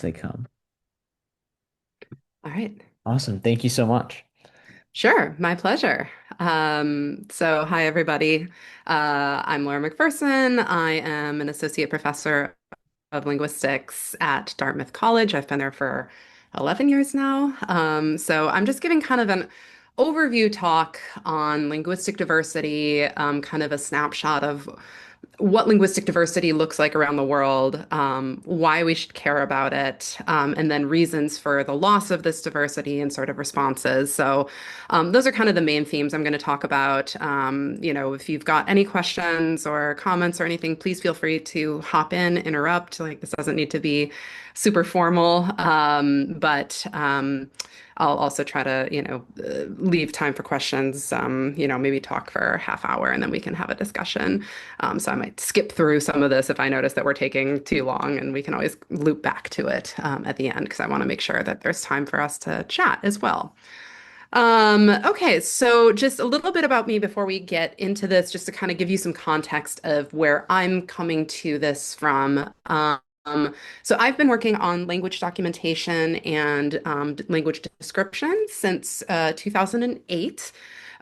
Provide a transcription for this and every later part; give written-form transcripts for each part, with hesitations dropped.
as they come. All right. Awesome. Thank you so much. Sure, my pleasure. So hi everybody. I'm Laura McPherson. I am an associate professor of linguistics at Dartmouth College. I've been there for 11 years now. So I'm just giving kind of an overview talk on linguistic diversity, kind of a snapshot of what linguistic diversity looks like around the world, why we should care about it, and then reasons for the loss of this diversity and sort of responses. So, those are kind of the main themes I'm going to talk about. If you've got any questions or comments or anything, please feel free to hop in, interrupt. Like, this doesn't need to be super formal, but I'll also try to, leave time for questions, maybe talk for a half hour and then we can have a discussion. So I might skip through some of this if I notice that we're taking too long, and we can always loop back to it at the end because I want to make sure that there's time for us to chat as well. Okay, so just a little bit about me before we get into this, just to kind of give you some context of where I'm coming to this from. So I've been working on language documentation and language description since 2008.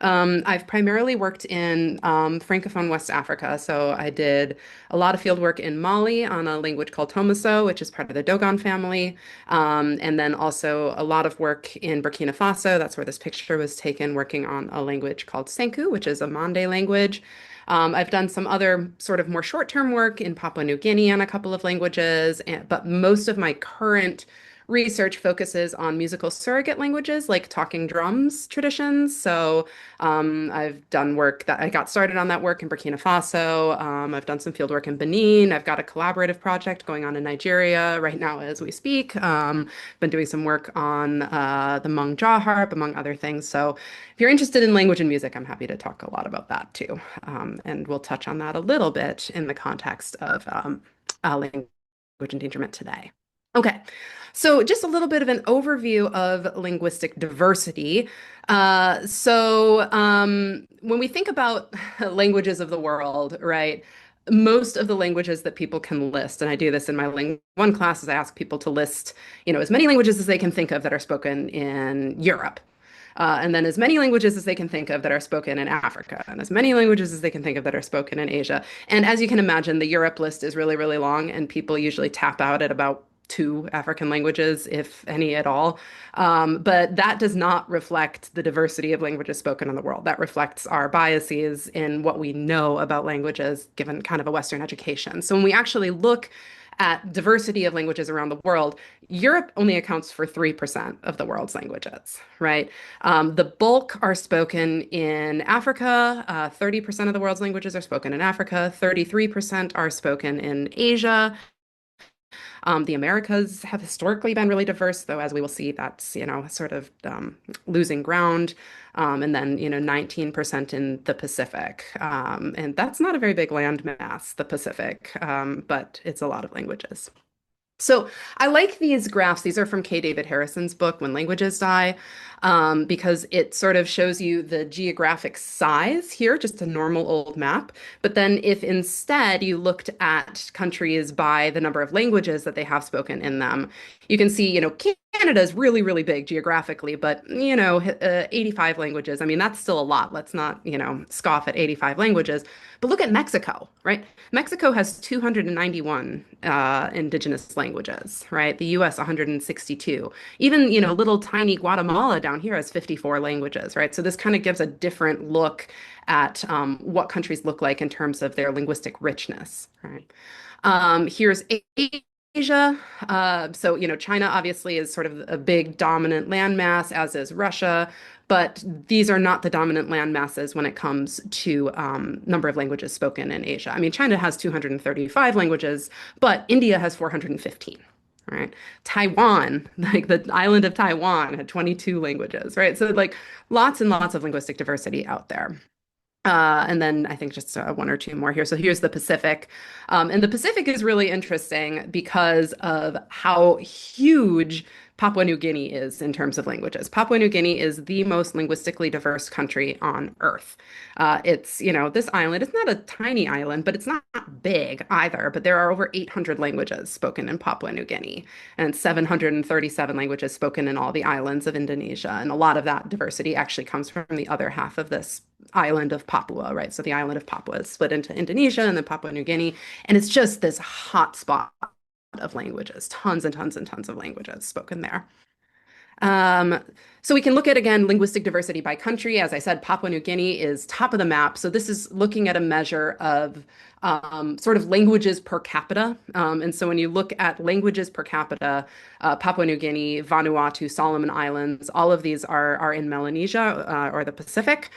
I've primarily worked in Francophone West Africa. So I did a lot of field work in Mali on a language called Tomaso, which is part of the Dogon family. And then also a lot of work in Burkina Faso. That's where this picture was taken, working on a language called Sanku, which is a Mande language. I've done some other sort of more short-term work in Papua New Guinea on a couple of languages, but most of my current research focuses on musical surrogate languages like talking drums traditions. So I've done work that I got started on that work in Burkina Faso. I've done some field work in Benin. I've got a collaborative project going on in Nigeria right now as we speak. Been doing some work on the Hmong jaw harp, among other things. So if you're interested in language and music, I'm happy to talk a lot about that too. And we'll touch on that a little bit in the context of language endangerment today. Okay, so just a little bit of an overview of linguistic diversity. When we think about languages of the world, right, most of the languages that people can list, and I do this in my Ling 1 class, is I ask people to list, as many languages as they can think of that are spoken in Europe. And then as many languages as they can think of that are spoken in Africa, and as many languages as they can think of that are spoken in Asia. And as you can imagine, the Europe list is really, really long, and people usually tap out at about two African languages, if any at all. But that does not reflect the diversity of languages spoken in the world. That reflects our biases in what we know about languages, given kind of a Western education. So when we actually look at diversity of languages around the world, Europe only accounts for 3% of the world's languages, right? The bulk are spoken in Africa. 30% of the world's languages are spoken in Africa. 33% are spoken in Asia. The Americas have historically been really diverse, though, as we will see, that's, sort of losing ground. And then, 19% in the Pacific. And that's not a very big land mass, the Pacific, but it's a lot of languages. So I like these graphs. These are from K. David Harrison's book, When Languages Die, because it sort of shows you the geographic size here, just a normal old map. But then if instead you looked at countries by the number of languages that they have spoken in them, you can see, Canada is really, really big geographically, but, 85 languages. I mean, that's still a lot. Let's not, scoff at 85 languages. But look at Mexico, right? Mexico has 291 indigenous languages, right? The US 162. Even, little tiny Guatemala down here has 54 languages, right? So this kind of gives a different look at what countries look like in terms of their linguistic richness, right? Here's Asia. So, China obviously is sort of a big dominant landmass, as is Russia, but these are not the dominant land masses when it comes to number of languages spoken in Asia. I mean, China has 235 languages, but India has 415. Right. Taiwan, like the island of Taiwan, had 22 languages, right? So, like, lots and lots of linguistic diversity out there. And then I think just one or two more here. So here's the Pacific. And the Pacific is really interesting because of how huge Papua New Guinea is in terms of languages. Papua New Guinea is the most linguistically diverse country on Earth. This island, it's not a tiny island, but it's not big either. But there are over 800 languages spoken in Papua New Guinea and 737 languages spoken in all the islands of Indonesia. And a lot of that diversity actually comes from the other half of this island of Papua, right? So the island of Papua is split into Indonesia and then Papua New Guinea. And it's just this hot spot of languages, tons and tons and tons of languages spoken there. Um, so we can look at, again, linguistic diversity by country. As I said, Papua New Guinea is top of the map. So this is looking at a measure of sort of languages per capita. And so when you look at languages per capita, Papua New Guinea, Vanuatu, Solomon Islands, all of these are in Melanesia or the Pacific.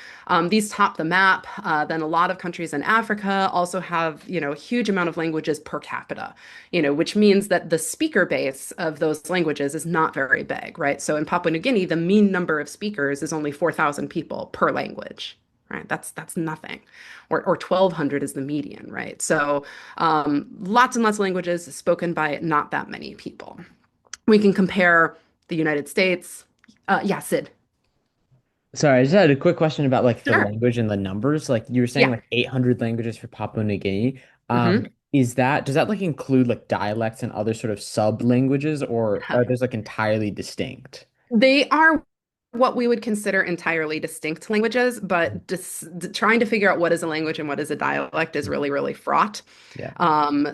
These top the map. Then a lot of countries in Africa also have, a huge amount of languages per capita, which means that the speaker base of those languages is not very big, right? So in Papua New Guinea, the mean number of speakers is only 4,000 people per language. Right, that's nothing, or 1,200 is the median, right? So lots and lots of languages spoken by not that many people. We can compare the United States. Yeah, Sid. Sorry, I just had a quick question about like the Sure. language and the numbers. Like you were saying Yeah. like 800 languages for Papua New Guinea. hmm Does that like include like dialects and other sort of sub languages, or are those like entirely distinct? They are what we would consider entirely distinct languages, but trying to figure out what is a language and what is a dialect is really, really fraught. Yeah. And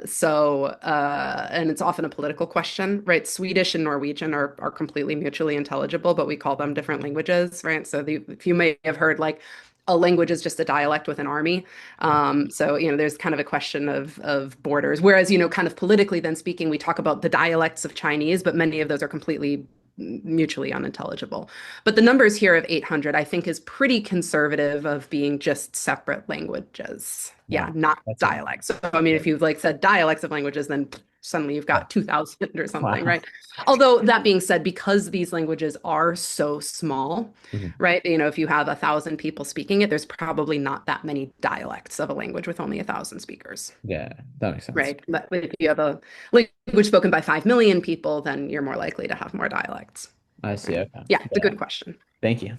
it's often a political question, right? Swedish and Norwegian are completely mutually intelligible, but we call them different languages, right? So if you may have heard like a language is just a dialect with an army. There's kind of a question of borders. Whereas, kind of politically then speaking, we talk about the dialects of Chinese, but many of those are completely mutually unintelligible. But the numbers here of 800, I think, is pretty conservative of being just separate languages. Yeah, Wow. not That's a dialects. So, I mean, yeah. if you've like said dialects of languages, then suddenly you've Yeah. got 2,000 or something, Wow. right? Although that being said, because these languages are so small, Mhm. right? If you have 1,000 people speaking it, there's probably not that many dialects of a language with only 1,000 speakers, Yeah, that makes sense. right? But if you have a language spoken by 5 million people, then you're more likely to have more dialects, I see. right? Okay. Yeah, it's a Yeah. good question. Thank you.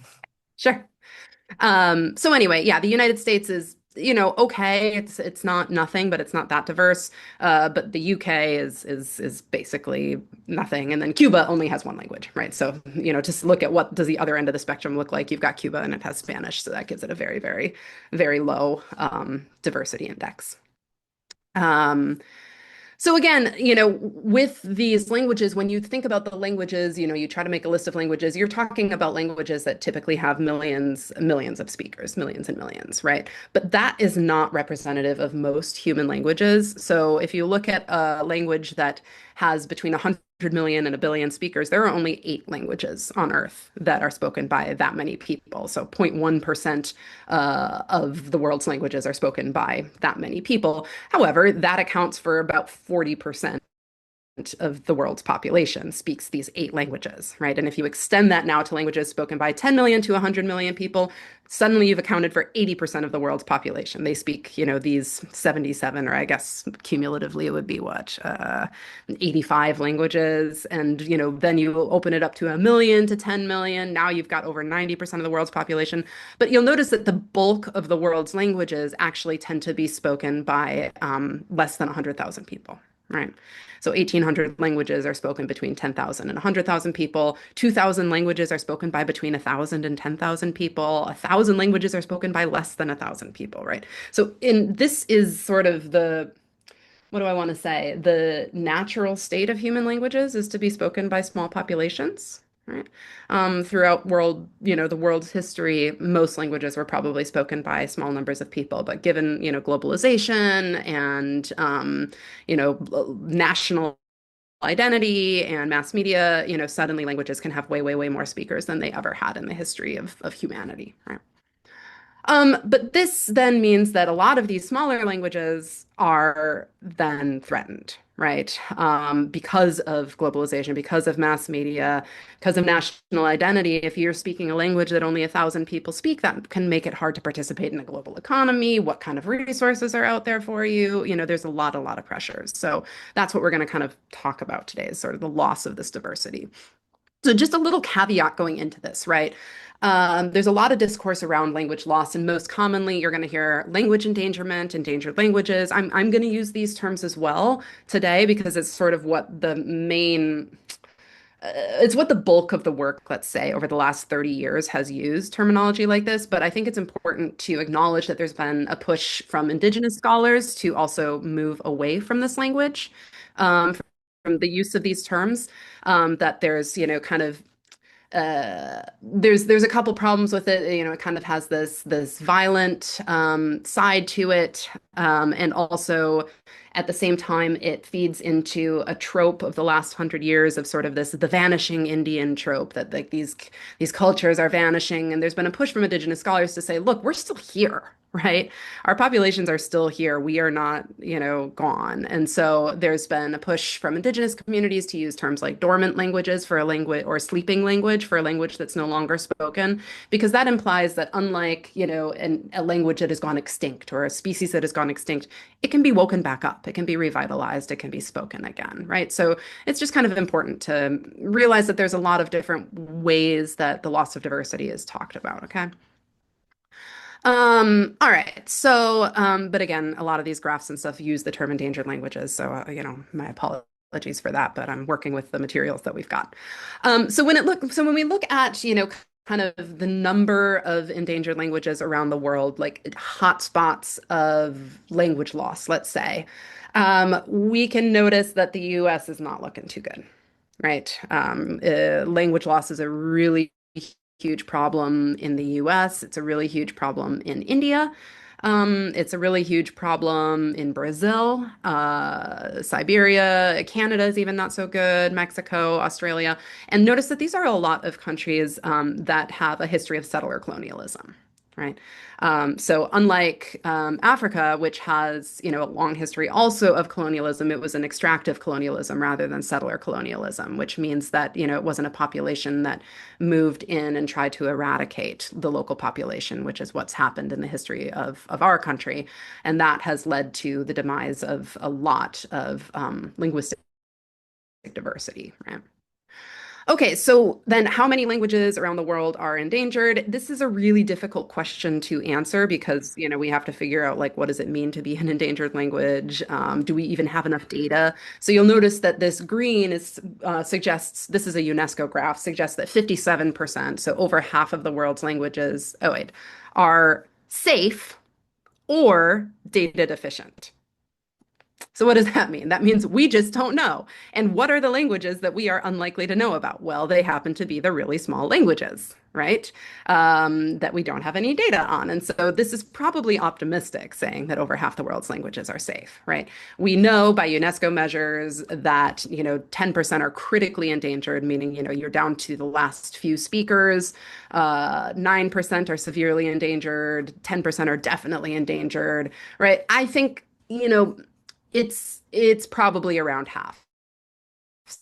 Sure. So anyway, yeah, the United States is, okay. It's not nothing, but it's not that diverse. But the UK is basically nothing, and then Cuba only has one language, right? So, just look at what does the other end of the spectrum look like. You've got Cuba, and it has Spanish, so that gives it a very, very, very low diversity index. Um, so again, with these languages, when you think about the languages, you try to make a list of languages, you're talking about languages that typically have millions, millions of speakers, millions and millions, right? But that is not representative of most human languages. So if you look at a language that has between 100 million and a billion speakers, there are only 8 languages on Earth that are spoken by that many people. So 0.1% of the world's languages are spoken by that many people. However, that accounts for about 40% of the world's population speaks these 8 languages, right? And if you extend that now to languages spoken by 10 million to 100 million people, suddenly you've accounted for 80% of the world's population. They speak, these 77, or I guess cumulatively it would be what, 85 languages. And, then you open it up to a million to 10 million. Now you've got over 90% of the world's population. But you'll notice that the bulk of the world's languages actually tend to be spoken by less than 100,000 people, right? So 1,800 languages are spoken between 10,000 and 100,000 people. 2,000 languages are spoken by between 1,000 and 10,000 people. 1,000 languages are spoken by less than 1,000 people, right? So this is sort of what do I want to say? The natural state of human languages is to be spoken by small populations, right? Throughout the world's history, most languages were probably spoken by small numbers of people. But given, globalization and, national identity and mass media, suddenly languages can have way, way, way more speakers than they ever had in the history of humanity, right? But this then means that a lot of these smaller languages are then threatened, right? Because of globalization, because of mass media, because of national identity. If you're speaking a language that only 1,000 people speak, that can make it hard to participate in a global economy. What kind of resources are out there for you? There's a lot of pressures. So that's what we're going to kind of talk about today is sort of the loss of this diversity. So just a little caveat going into this, right? There's a lot of discourse around language loss, and most commonly you're going to hear language endangerment, endangered languages. I'm going to use these terms as well today because it's sort of what the main, it's what the bulk of the work, let's say, over the last 30 years has used terminology like this. But I think it's important to acknowledge that there's been a push from Indigenous scholars to also move away from this language, from the use of these terms. That there's, kind of there's a couple problems with it. It kind of has this violent side to it, and also at the same time it feeds into a trope of the last 100 years of sort of this the vanishing Indian trope that like these cultures are vanishing, and there's been a push from Indigenous scholars to say, look, we're still here. Right? Our populations are still here. We are not, gone. And so there's been a push from Indigenous communities to use terms like dormant languages for a language or sleeping language for a language that's no longer spoken, because that implies that unlike, a language that has gone extinct or a species that has gone extinct, it can be woken back up. It can be revitalized. It can be spoken again, right? So it's just kind of important to realize that there's a lot of different ways that the loss of diversity is talked about, okay? All right. So, but again, a lot of these graphs and stuff use the term endangered languages. So, my apologies for that, but I'm working with the materials that we've got. So when we look at, kind of the number of endangered languages around the world, like hotspots of language loss, let's say, we can notice that the US is not looking too good, right? Language loss is a really huge problem in the US. It's a really huge problem in India. It's a really huge problem in Brazil, Siberia, Canada is even not so good, Mexico, Australia. And notice that these are a lot of countries that have a history of settler colonialism, right? So unlike Africa, which has, a long history also of colonialism, it was an extractive colonialism rather than settler colonialism, which means that, it wasn't a population that moved in and tried to eradicate the local population, which is what's happened in the history of our country. And that has led to the demise of a lot of linguistic diversity, right? Okay, so then how many languages around the world are endangered? This is a really difficult question to answer because, we have to figure out like what does it mean to be an endangered language? Do we even have enough data? So you'll notice that this green is suggests this is a UNESCO graph, suggests that 57%, so over half of the world's languages, oh wait, are safe or data deficient. So what does that mean? That means we just don't know. And what are the languages that we are unlikely to know about? Well, they happen to be the really small languages, right? That we don't have any data on. And so this is probably optimistic, saying that over half the world's languages are safe, right? We know by UNESCO measures that, 10% are critically endangered, meaning, you're down to the last few speakers. 9% are severely endangered. 10% are definitely endangered, right? I think, it's probably around half.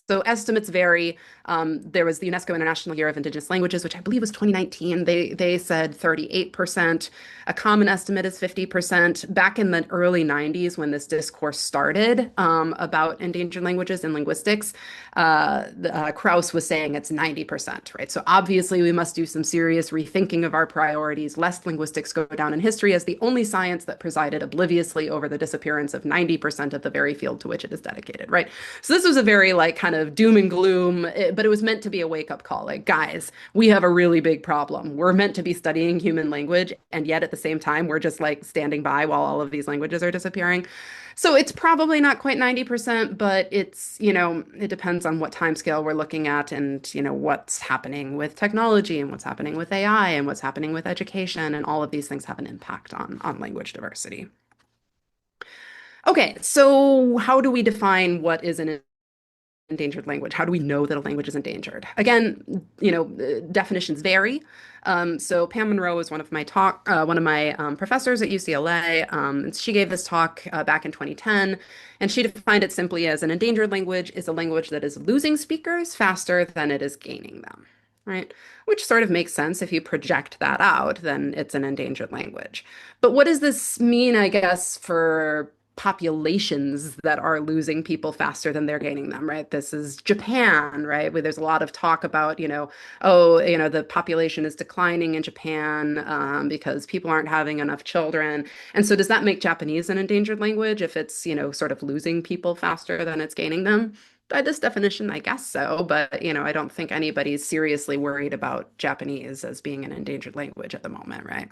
So estimates vary. There was the UNESCO International Year of Indigenous Languages, which I believe was 2019. They said 38%. A common estimate is 50%. Back in the early 90s, when this discourse started about endangered languages and linguistics, Krauss was saying it's 90%, right? So obviously we must do some serious rethinking of our priorities, lest linguistics go down in history as the only science that presided obliviously over the disappearance of 90% of the very field to which it is dedicated, right? So this was a very like kind of doom and gloom, but it was meant to be a wake-up call. Like, guys, we have a really big problem. We're meant to be studying human language, and yet at the same time, we're just like standing by while all of these languages are disappearing. So it's probably not quite 90%, but it's, it depends on what time scale we're looking at and, what's happening with technology and what's happening with AI and what's happening with education, and all of these things have an impact on language diversity. Okay, so how do we define what is an endangered language? How do we know that a language is endangered? Again, definitions vary. So Pam Monroe is one of my professors at UCLA. And she gave this talk back in 2010, and she defined it simply as an endangered language is a language that is losing speakers faster than it is gaining them, right? Which sort of makes sense. If you project that out, then it's an endangered language. But what does this mean, I guess, for populations that are losing people faster than they're gaining them, right? This is Japan, right? Where there's a lot of talk about, oh, the population is declining in Japan because people aren't having enough children. And so does that make Japanese an endangered language if it's, sort of losing people faster than it's gaining them? By this definition, I guess so, but I don't think anybody's seriously worried about Japanese as being an endangered language at the moment, right?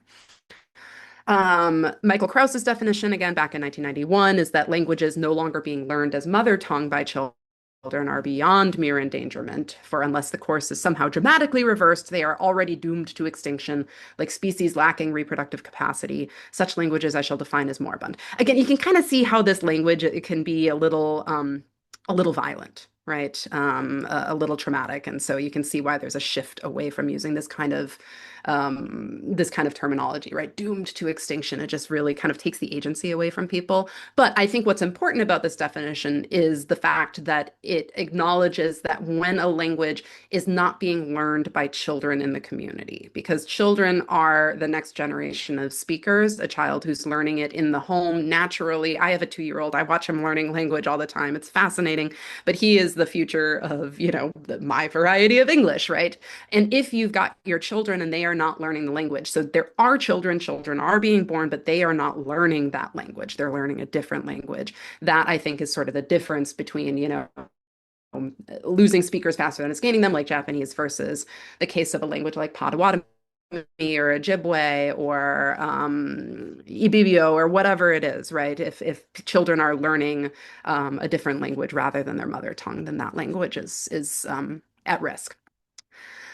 Michael Krause's definition, again, back in 1991, is that languages no longer being learned as mother tongue by children are beyond mere endangerment, for unless the course is somehow dramatically reversed, they are already doomed to extinction, like species lacking reproductive capacity. Such languages I shall define as moribund. Again, you can kind of see how this language it can be a little violent, right? A little traumatic, and so you can see why there's a shift away from using this kind of terminology, right? Doomed to extinction. It just really kind of takes the agency away from people. But I think what's important about this definition is the fact that it acknowledges that when a language is not being learned by children in the community, because children are the next generation of speakers, a child who's learning it in the home naturally. I have a 2-year-old. I watch him learning language all the time. It's fascinating, but he is the future of, my variety of English, right? And if you've got your children and they are not learning the language, so there are children are being born, but they are not learning that language. They're learning a different language. That I think is sort of the difference between, losing speakers faster than it's gaining them, like Japanese, versus the case of a language like Potawatomi or Ojibwe or Ibibio or whatever it is, right? If children are learning a different language rather than their mother tongue, then that language is at risk.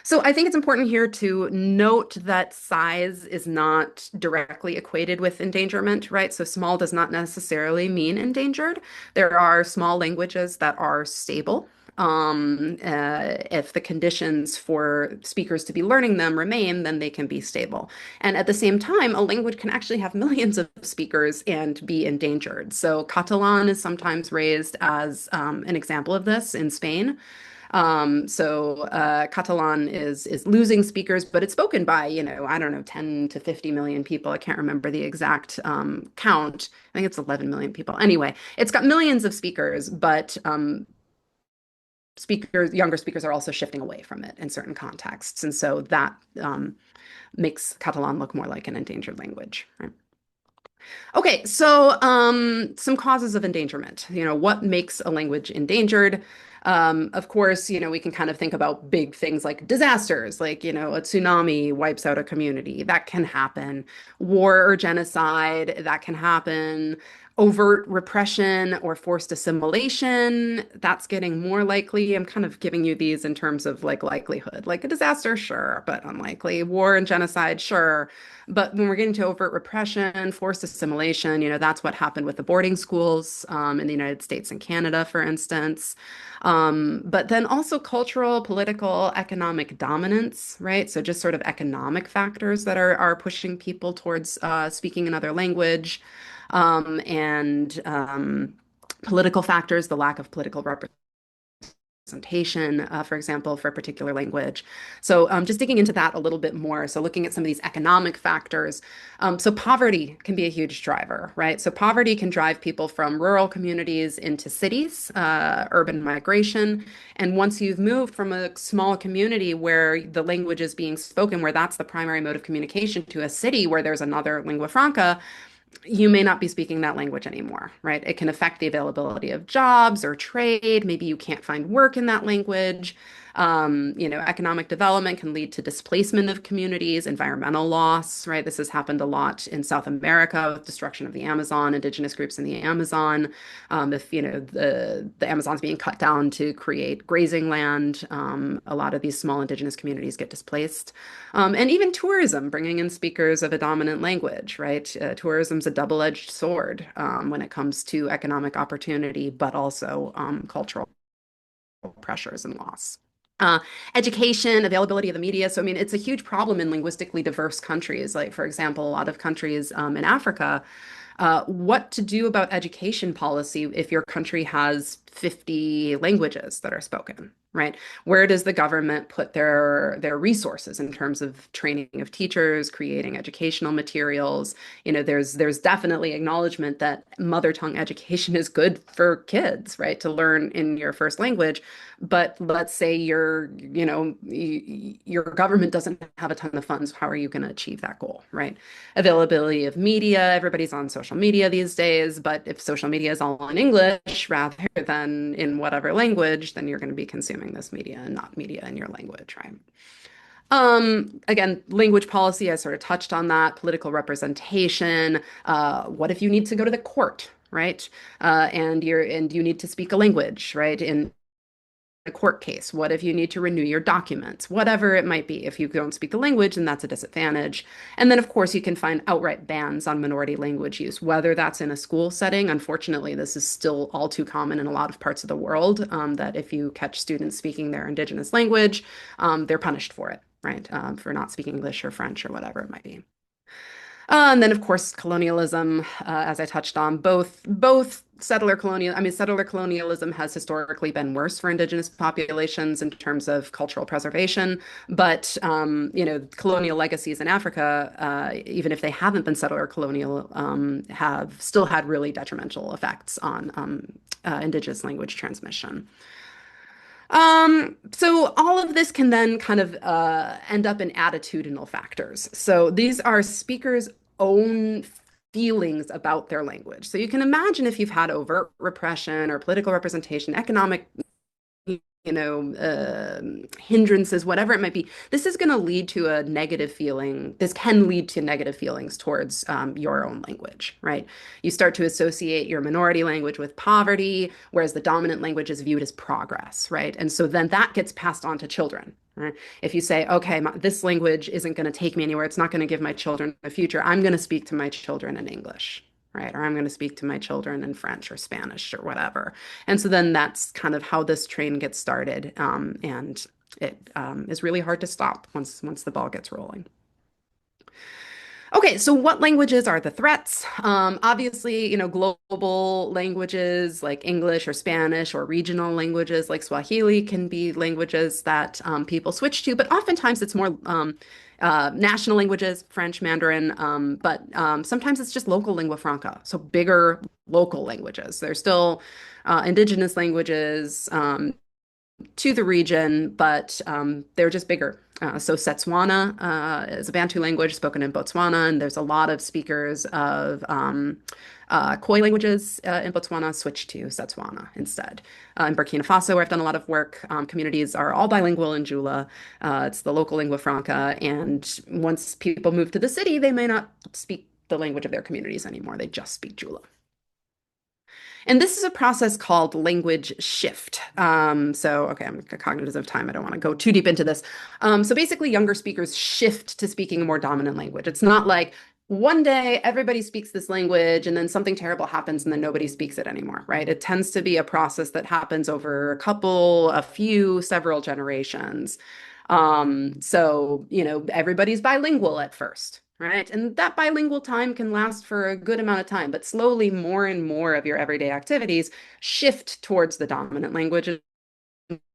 So I think it's important here to note that size is not directly equated with endangerment, right? So small does not necessarily mean endangered. There are small languages that are stable. If the conditions for speakers to be learning them remain, then they can be stable. And at the same time, a language can actually have millions of speakers and be endangered. So Catalan is sometimes raised as an example of this in Spain. Catalan is losing speakers, but it's spoken by, I don't know, 10 to 50 million people. I can't remember the exact count. I think it's 11 million people. Anyway, it's got millions of speakers, but younger speakers are also shifting away from it in certain contexts. And so that makes Catalan look more like an endangered language, right? Okay, so some causes of endangerment. What makes a language endangered? Of course, we can kind of think about big things like disasters, like, a tsunami wipes out a community. That can happen. War or genocide, that can happen. Overt repression or forced assimilation, that's getting more likely. I'm kind of giving you these in terms of like likelihood. Like a disaster, sure, but unlikely. War and genocide, sure. But when we're getting to overt repression, forced assimilation, that's what happened with the boarding schools in the United States and Canada, for instance. But then also cultural, political, economic dominance, right? So just sort of economic factors that are pushing people towards speaking another language, and political factors, the lack of political representation, for example, for a particular language. So just digging into that a little bit more. So looking at some of these economic factors. So poverty can be a huge driver, right? So poverty can drive people from rural communities into cities, urban migration. And once you've moved from a small community where the language is being spoken, where that's the primary mode of communication, to a city where there's another lingua franca, you may not be speaking that language anymore, right? It can affect the availability of jobs or trade. Maybe you can't find work in that language. Economic development can lead to displacement of communities, environmental loss, right? This has happened a lot in South America with destruction of the Amazon, indigenous groups in the Amazon. If, the Amazon's being cut down to create grazing land, a lot of these small indigenous communities get displaced. And even tourism, bringing in speakers of a dominant language, right? Tourism's a double-edged sword when it comes to economic opportunity, but also cultural pressures and loss. Uh, Education, availability of the media. So, I mean, it's a huge problem in linguistically diverse countries. Like, for example, a lot of countries in Africa, what to do about education policy if your country has 50 languages that are spoken, right? Where does the government put their resources in terms of training of teachers, creating educational materials? There's definitely acknowledgement that mother tongue education is good for kids, right? To learn in your first language. But let's say your government doesn't have a ton of funds. How are you going to achieve that goal, right? Availability of media. Everybody's on social media these days, but if social media is all in English rather than in whatever language, then you're going to be consuming this media and not media in your language, right? Again, language policy, I sort of touched on that, political representation. What if you need to go to the court, right? And you need to speak a language, right? In a court case? What if you need to renew your documents? Whatever it might be. If you don't speak the language, then that's a disadvantage. And then, of course, you can find outright bans on minority language use, whether that's in a school setting. Unfortunately, this is still all too common in a lot of parts of the world, that if you catch students speaking their indigenous language, they're punished for it, right? For not speaking English or French or whatever it might be. And then, of course, colonialism, as I touched on, both settler colonialism has historically been worse for indigenous populations in terms of cultural preservation. But colonial legacies in Africa, even if they haven't been settler colonial, have still had really detrimental effects on indigenous language transmission. So all of this can then kind of end up in attitudinal factors. So these are speakers' own feelings about their language. So you can imagine if you've had overt repression or political representation, economic hindrances, whatever it might be, this is going to lead to a negative feeling. This can lead to negative feelings towards your own language, right? You start to associate your minority language with poverty, whereas the dominant language is viewed as progress, right? And so then that gets passed on to children. Right? If you say, okay, this language isn't going to take me anywhere, it's not going to give my children a future, I'm going to speak to my children in English, right? Or I'm going to speak to my children in French or Spanish or whatever. And so then that's kind of how this train gets started. And it is really hard to stop once the ball gets rolling. Okay, so what languages are the threats? Obviously, global languages like English or Spanish or regional languages like Swahili can be languages that people switch to, but oftentimes it's more national languages, French, Mandarin, but sometimes it's just local lingua franca, so bigger local languages. They're still indigenous languages, to the region, but they're just bigger. So Setswana is a Bantu language spoken in Botswana, and there's a lot of speakers of Khoi languages in Botswana switch to Setswana instead. In Burkina Faso, where I've done a lot of work, communities are all bilingual in Jula. It's the local lingua franca, and once people move to the city, they may not speak the language of their communities anymore. They just speak Jula. And this is a process called language shift. Okay, I'm cognizant of time. I don't want to go too deep into this. So basically, younger speakers shift to speaking a more dominant language. It's not like one day everybody speaks this language and then something terrible happens and then nobody speaks it anymore, right? It tends to be a process that happens over a few, several generations. Everybody's bilingual at first, right? And that bilingual time can last for a good amount of time, but slowly more and more of your everyday activities shift towards the dominant language and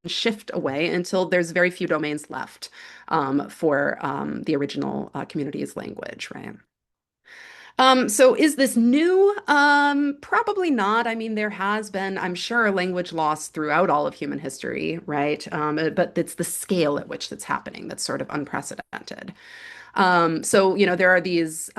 shift away until there's very few domains left for the original community's language, right? So is this new? Probably not. I mean, there has been, I'm sure, language loss throughout all of human history, right? But it's the scale at which that's happening that's sort of unprecedented. There are these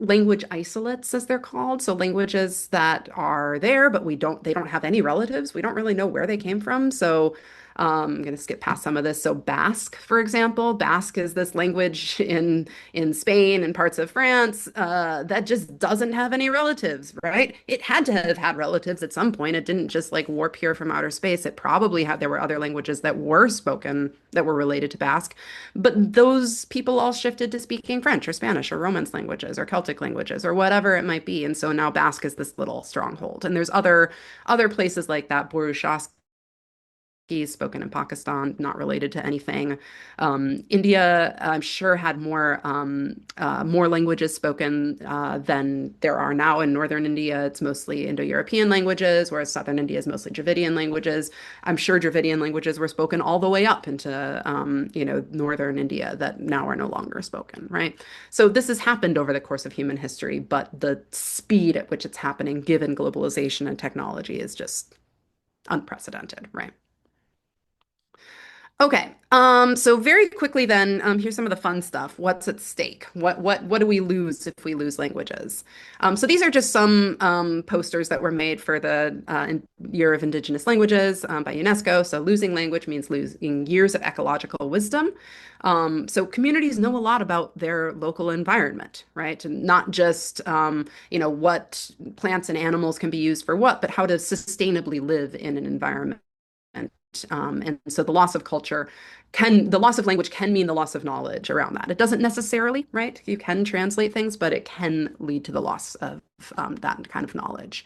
language isolates, as they're called. So languages that are there, but they don't have any relatives. We don't really know where they came from. So I'm going to skip past some of this. So Basque, for example, Basque is this language in Spain and parts of France that just doesn't have any relatives, right? It had to have had relatives at some point. It didn't just like warp here from outer space. It probably had, there were other languages that were spoken that were related to Basque, but those people all shifted to speaking French or Spanish or Romance languages or Celtic languages or whatever it might be. And so now Basque is this little stronghold. And there's other places like that, Borushask spoken in Pakistan, not related to anything. India, I'm sure, had more languages spoken than there are now in northern India. It's mostly Indo-European languages, whereas southern India is mostly Dravidian languages. I'm sure Dravidian languages were spoken all the way up into, northern India that now are no longer spoken, right? So this has happened over the course of human history, but the speed at which it's happening, given globalization and technology, is just unprecedented, right? Okay. So very quickly then, here's some of the fun stuff. What's at stake? What do we lose if we lose languages? So these are just some posters that were made for the Year of Indigenous Languages by UNESCO. So losing language means losing years of ecological wisdom. So communities know a lot about their local environment, right? And not just what plants and animals can be used for what, but how to sustainably live in an environment. And so the loss of language can mean the loss of knowledge around that. It doesn't necessarily, right? You can translate things, but it can lead to the loss of that kind of knowledge.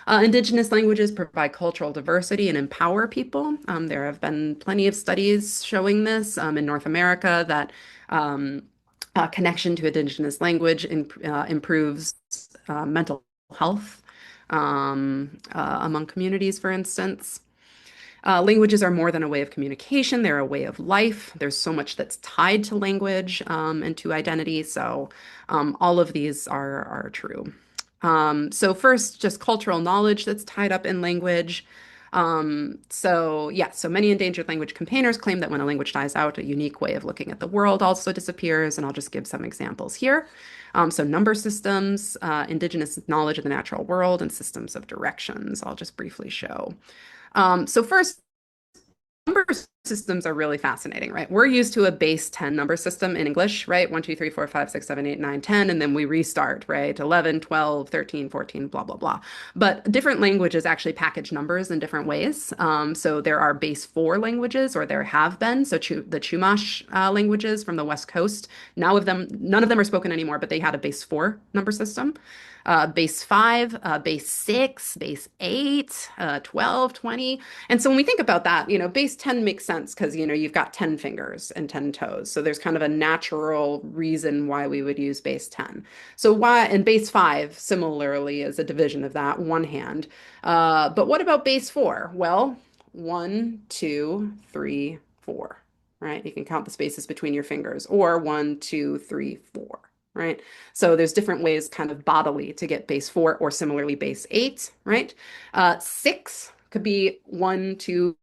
Indigenous languages provide cultural diversity and empower people. There have been plenty of studies showing this in North America that connection to Indigenous language improves mental health among communities, for instance. Languages are more than a way of communication, they're a way of life. There's so much that's tied to language and to identity. So, all of these are true. So, first, just cultural knowledge that's tied up in language. So many endangered language campaigners claim that when a language dies out, a unique way of looking at the world also disappears. And I'll just give some examples here. So, number systems, indigenous knowledge of the natural world, and systems of directions. I'll just briefly show. So first, number systems are really fascinating, right? We're used to a base 10 number system in English, right? 1, 2, 3, 4, 5, 6, 7, 8, 9, 10, and then we restart, right? 11, 12, 13, 14, blah, blah, blah. But different languages actually package numbers in different ways. So there are base 4 languages, or there have been. So the Chumash languages from the West Coast, none of them are spoken anymore, but they had a base 4 number system. Base 5, base 6, base 8, 12, 20. And so when we think about that, base 10 makes sense because, you've got 10 fingers and 10 toes. So there's kind of a natural reason why we would use base 10. So why, and base 5 similarly is a division of that, one hand. But what about base 4? Well, 1, 2, 3, 4, right? You can count the spaces between your fingers, or 1, 2, 3, 4. Right. So there's different ways kind of bodily to get base 4 or similarly base 8, right? 6 could be 1, 2,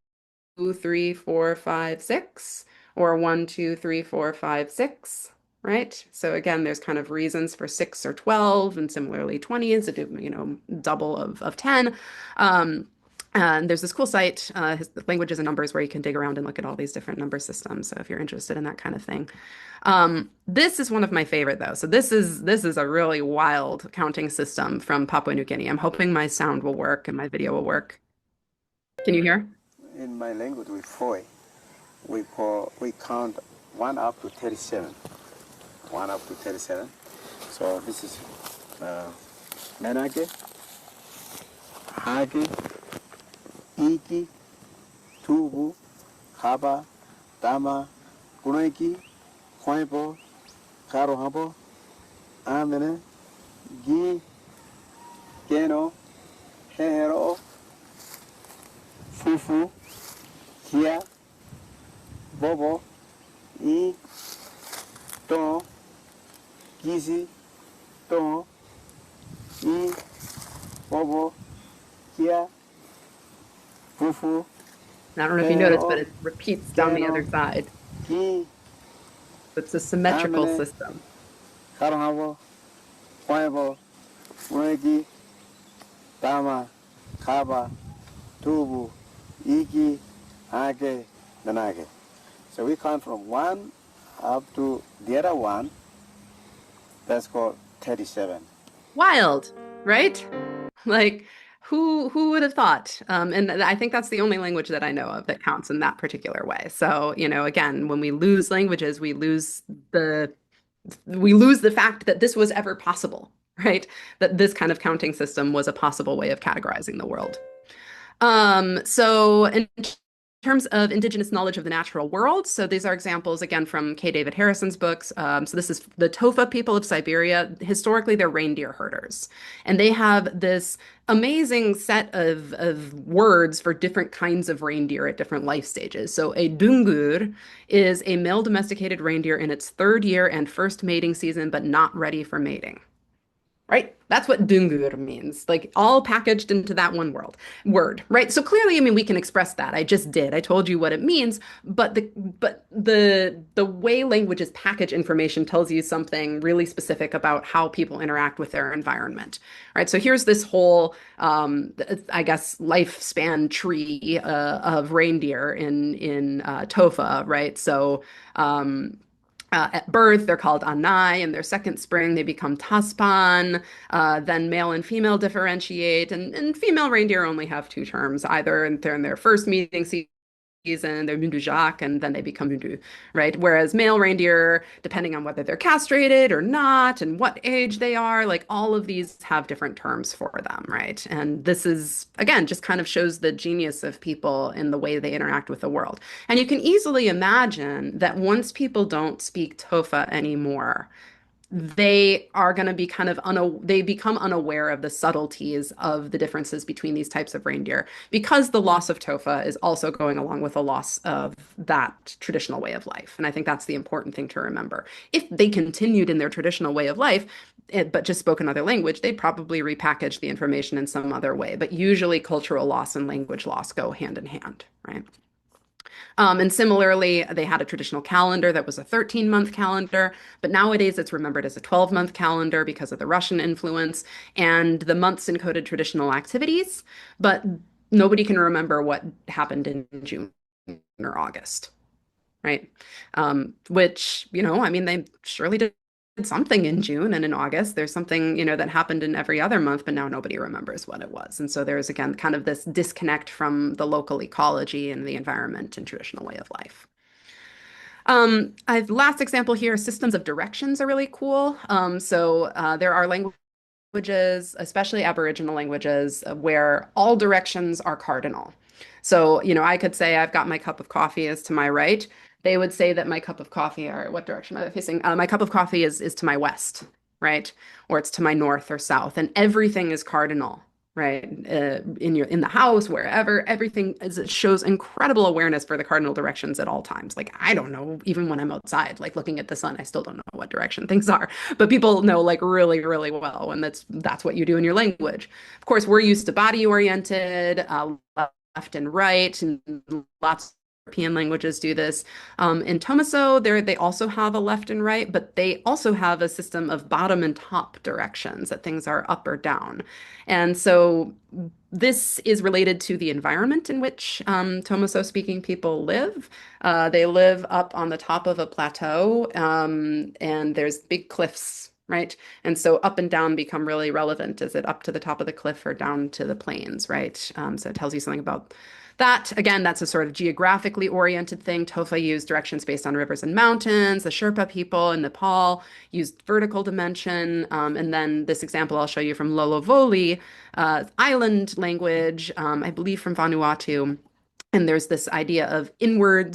3, 4, 5, 6, or 1, 2, 3, 4, 5, 6, right? So again, there's kind of reasons for 6 or 12, and similarly 20 is a double of 10. And there's this cool site, Languages and Numbers, where you can dig around and look at all these different number systems. So if you're interested in that kind of thing. This is one of my favorite though. So this is a really wild counting system from Papua New Guinea. I'm hoping my sound will work and my video will work. Can you hear? In my language, we count 1 up to 37. 1 up to 37. So this is Menage, Hage, Iki, Tubu, Haba, Dama, Kunaiki, Huaypo, Karohabo, Amene, Gi, Geno, Hehero, Fufu, Kia, Bobo, I, To, Gizi, To, I, Bobo, Kia, Fufu, I don't know if you noticed, but Hehero, it repeats down the other Geno, side. Gi, It's a symmetrical Amene, system. Karohabo, Huaypo, Kunaiki, Dama, Kaba, Tubu, Iki, Hake, Danake. So we count from 1 up to the other one. That's called 37. Wild, right? Like who would have thought? And I think that's the only language that I know of that counts in that particular way. So, again, when we lose languages, the we lose the fact that this was ever possible, right? That this kind of counting system was a possible way of categorizing the world. So terms of indigenous knowledge of the natural world, so these are examples again from K. David Harrison's books. So this is the Tofa people of Siberia. Historically, they're reindeer herders, and they have this amazing set of words for different kinds of reindeer at different life stages. So a dungur is a male domesticated reindeer in its third year and first mating season, but not ready for mating. Right? That's what dungur means, like all packaged into that one word, right? So clearly, I mean, we can express that. I just did. I told you what it means, but the way languages package information tells you something really specific about how people interact with their environment, right? So here's this whole, I guess, lifespan tree of reindeer in Tofa, right? So. At birth, they're called Anai. In their second spring, they become Taspan. Then male and female differentiate, and female reindeer only have two terms. Either they're in their first meeting season, they're Mundujak, and then they become Mundu, right? Whereas male reindeer, depending on whether they're castrated or not, and what age they are, like all of these have different terms for them, right? And this is, again, just kind of shows the genius of people in the way they interact with the world. And you can easily imagine that once people don't speak Tofa anymore, they are going to be kind of they become unaware of the subtleties of the differences between these types of reindeer because the loss of tofa is also going along with the loss of that traditional way of life. And I think that's the important thing to remember. If they continued in their traditional way of life, but just spoke another language, they'd probably repackage the information in some other way. But usually cultural loss and language loss go hand in hand, right? And similarly, they had a traditional calendar that was a 13-month calendar, but nowadays it's remembered as a 12-month calendar because of the Russian influence, and the months encoded traditional activities, but nobody can remember what happened in June or August, right? Which, I mean, they surely did something in June and in August. There's something, that happened in every other month, but now nobody remembers what it was. And so there's again kind of this disconnect from the local ecology and the environment and traditional way of life. I've last example here, systems of directions are really cool. There are languages, especially Aboriginal languages, where all directions are cardinal. So, I could say I've got my cup of coffee is to my right. They would say that my cup of coffee, or what direction am I facing? My cup of coffee is to my west, right? Or it's to my north or south, and everything is cardinal, right? In the house, wherever, everything it shows incredible awareness for the cardinal directions at all times. Like I don't know, even when I'm outside, like looking at the sun, I still don't know what direction things are. But people know like really, really well, and that's what you do in your language. Of course, we're used to body oriented, left and right, and lots of European languages do this. In Tomaso, they also have a left and right, but they also have a system of bottom and top directions that things are up or down. And so this is related to the environment in which Tomaso speaking people live. They live up on the top of a plateau, and there's big cliffs, right? And so up and down become really relevant. Is it up to the top of the cliff or down to the plains, right? So it tells you something about that. Again, that's a sort of geographically oriented thing. Tofa used directions based on rivers and mountains. The Sherpa people in Nepal used vertical dimension. And then this example I'll show you from Lolovoli, island language, I believe from Vanuatu. And there's this idea of inland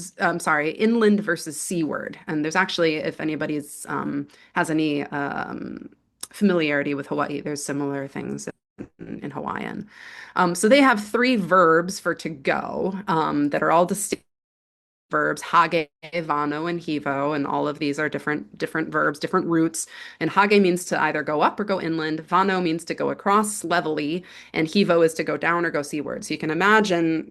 versus seaward. And there's actually, if anybody's has any familiarity with Hawaii, there's similar things in Hawaiian. So they have three verbs for to go that are all distinct verbs, hage, vano, and hivo, and all of these are different verbs, different roots. And hage means to either go up or go inland. Vano means to go across levelly, and hivo is to go down or go seaward. So you can imagine,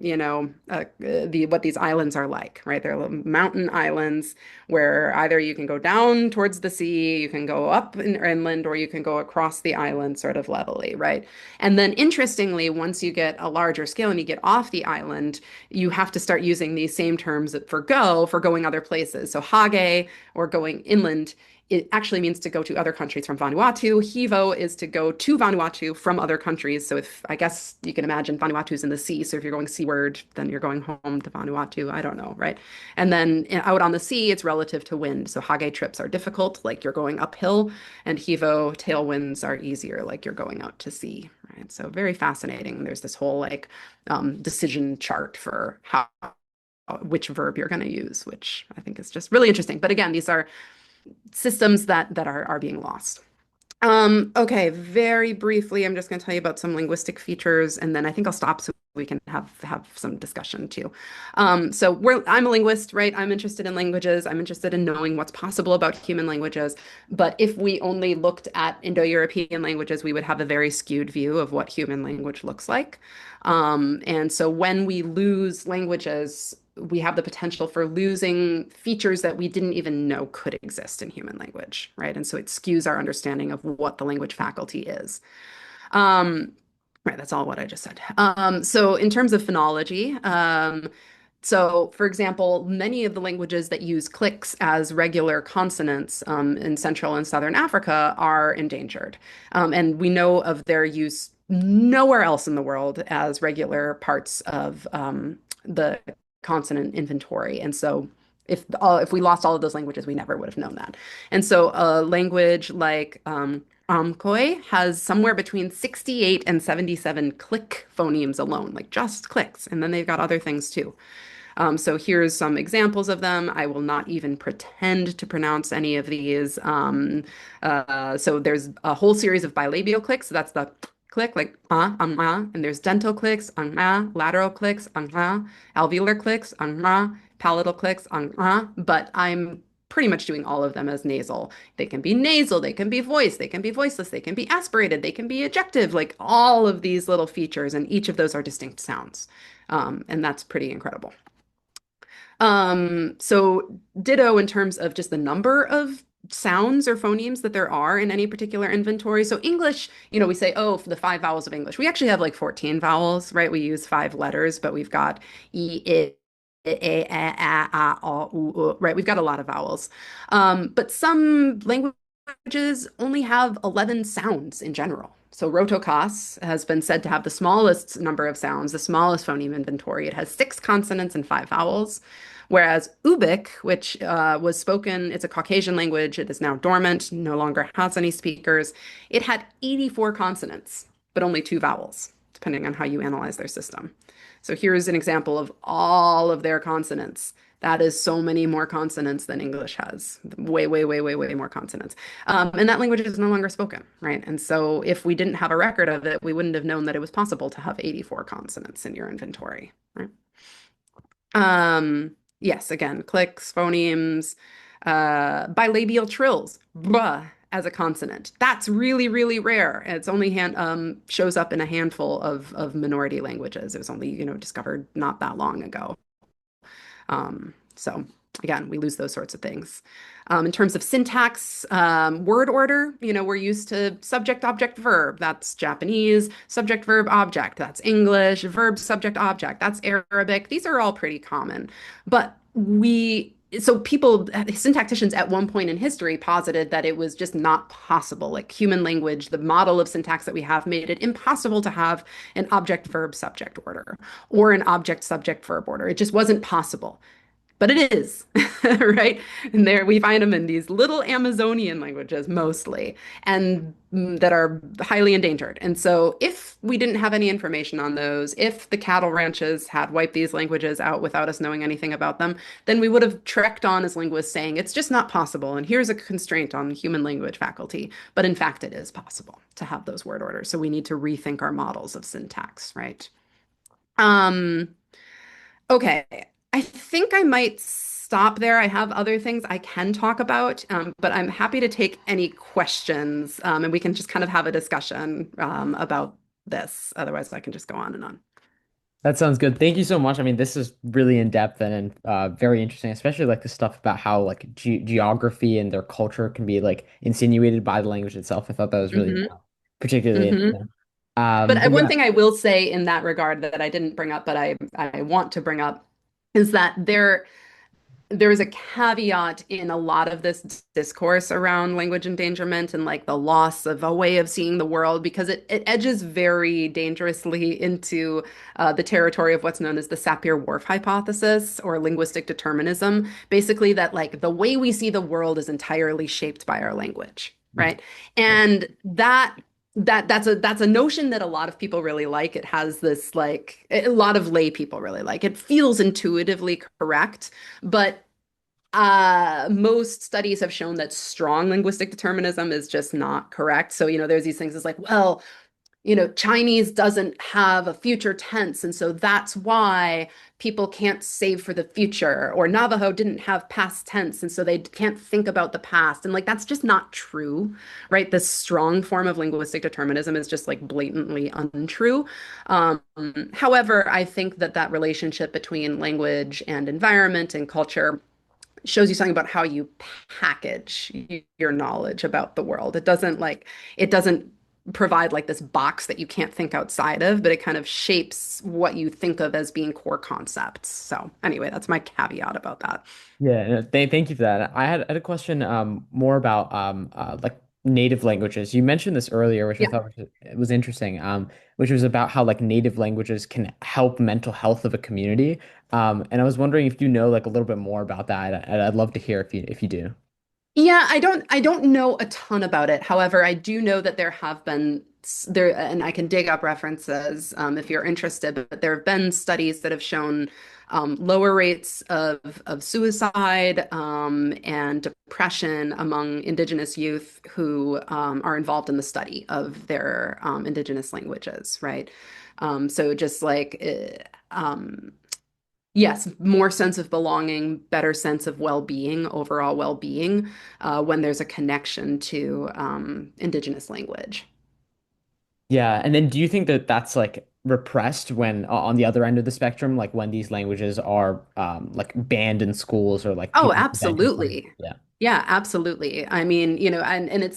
what these islands are like, right? They're mountain islands where either you can go down towards the sea, you can go up inland, or you can go across the island sort of levelly, right? And then interestingly, once you get a larger scale and you get off the island, you have to start using these same terms for going other places. So hage, or going inland, it actually means to go to other countries from Vanuatu. Hivo is to go to Vanuatu from other countries. So if I guess you can imagine Vanuatu's in the sea. So if you're going seaward, then you're going home to Vanuatu. I don't know, right? And then out on the sea, it's relative to wind. So hage trips are difficult, like you're going uphill, and hivo tailwinds are easier, like you're going out to sea, right? So very fascinating. There's this whole decision chart for how which verb you're going to use, which I think is just really interesting. But again, these are systems that are being lost. Okay, very briefly, I'm just going to tell you about some linguistic features, and then I think I'll stop so we can have some discussion too. I'm a linguist, right? I'm interested in languages. I'm interested in knowing what's possible about human languages. But if we only looked at Indo-European languages, we would have a very skewed view of what human language looks like. And so when we lose languages, we have the potential for losing features that we didn't even know could exist in human language, right? And so it skews our understanding of what the language faculty is. Um, right, that's all what I just said. So in terms of phonology, so for example, many of the languages that use clicks as regular consonants in Central and Southern Africa are endangered. And we know of their use nowhere else in the world as regular parts of the consonant inventory. And so if we lost all of those languages, we never would have known that. And so a language like Amkoy has somewhere between 68 and 77 click phonemes alone, like just clicks. And then they've got other things too. So here's some examples of them. I will not even pretend to pronounce any of these. So there's a whole series of bilabial clicks. So that's the click, like and there's dental clicks, lateral clicks, alveolar clicks, palatal clicks, but I'm pretty much doing all of them as nasal. They can be nasal, they can be voiced, they can be voiceless, they can be aspirated, they can be ejective, like all of these little features, and each of those are distinct sounds. And that's pretty incredible. So ditto in terms of just the number of sounds or phonemes that there are in any particular inventory. So English, we say, oh, for the 5 vowels of English. We actually have like 14 vowels, right? We use 5 letters, but we've got right? We've got a lot of vowels. But some languages only have 11 sounds in general. So Rotokas has been said to have the smallest number of sounds, the smallest phoneme inventory. It has 6 consonants and 5 vowels. Whereas Ubik, which was spoken, it's a Caucasian language, it is now dormant, no longer has any speakers. It had 84 consonants, but only 2 vowels, depending on how you analyze their system. So here's an example of all of their consonants. That is so many more consonants than English has. Way, way, way, way, way more consonants. And that language is no longer spoken, right? And so if we didn't have a record of it, we wouldn't have known that it was possible to have 84 consonants in your inventory, right? Yes, again, clicks, phonemes, bilabial trills, bruh, as a consonant. That's really, really rare. It's only shows up in a handful of minority languages. It was only, discovered not that long ago. So again, we lose those sorts of things. In terms of syntax, word order, we're used to subject, object, verb. That's Japanese. Subject, verb, object. That's English. Verb, subject, object. That's Arabic. These are all pretty common. But syntacticians at one point in history posited that it was just not possible. Like human language, the model of syntax that we have made it impossible to have an object, verb, subject order or an object, subject, verb order. It just wasn't possible. But it is, right? And there we find them in these little Amazonian languages mostly, and that are highly endangered. And so if we didn't have any information on those, if the cattle ranches had wiped these languages out without us knowing anything about them, then we would have trekked on as linguists saying it's just not possible. And here's a constraint on human language faculty. But in fact, it is possible to have those word orders. So we need to rethink our models of syntax, right? Okay, I think I might stop there. I have other things I can talk about, but I'm happy to take any questions, and we can just kind of have a discussion about this. Otherwise, I can just go on and on. That sounds good. Thank you so much. I mean, this is really in depth and very interesting, especially like the stuff about how like geography and their culture can be like insinuated by the language itself. I thought that was really Hmm. particularly Hmm. interesting. But But one yeah, thing I will say in that regard that I didn't bring up, but I want to bring up is that there is a caveat in a lot of this discourse around language endangerment and like the loss of a way of seeing the world because it edges very dangerously into the territory of what's known as the Sapir-Whorf hypothesis or linguistic determinism. Basically, that like the way we see the world is entirely shaped by our language, mhm, right? And that that's a notion that a lot of people really like. It has this like a lot of lay people really like. It feels intuitively correct, but most studies have shown that strong linguistic determinism is just not correct. So, there's these things. It's like, well, Chinese doesn't have a future tense, and so that's why people can't save for the future. Or Navajo didn't have past tense, and so they can't think about the past. And like that's just not true, right? The strong form of linguistic determinism is just like blatantly untrue. Um, However, I think that that relationship between language and environment and culture shows you something about how you package your knowledge about the world. It doesn't provide like this box that you can't think outside of, but it kind of shapes what you think of as being core concepts. So anyway, that's my caveat about that. Yeah, no, thank you for that. I had a question more about like native languages. You mentioned this earlier, which I Yeah. thought was interesting, which was about how like native languages can help mental health of a community. And I was wondering if you know like a little bit more about that. I'd love to hear if you do. Yeah, I don't know a ton about it. However, I do know that there have been there, and I can dig up references if you're interested, but there have been studies that have shown lower rates of suicide and depression among Indigenous youth who are involved in the study of their Indigenous languages, right? So just like yes, more sense of belonging, better sense of well-being, overall well-being, when there's a connection to Indigenous language. Yeah, and then do you think that that's like repressed when on the other end of the spectrum, like when these languages are like banned in schools or like Oh, people prevent it from? absolutely. Yeah. Yeah, absolutely. I mean, and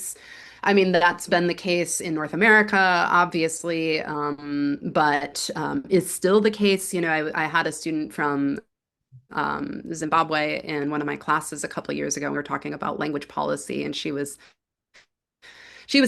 I mean, that's been the case in North America, obviously, but is still the case. I had a student from Zimbabwe in one of my classes a couple of years ago. We were talking about language policy, and she was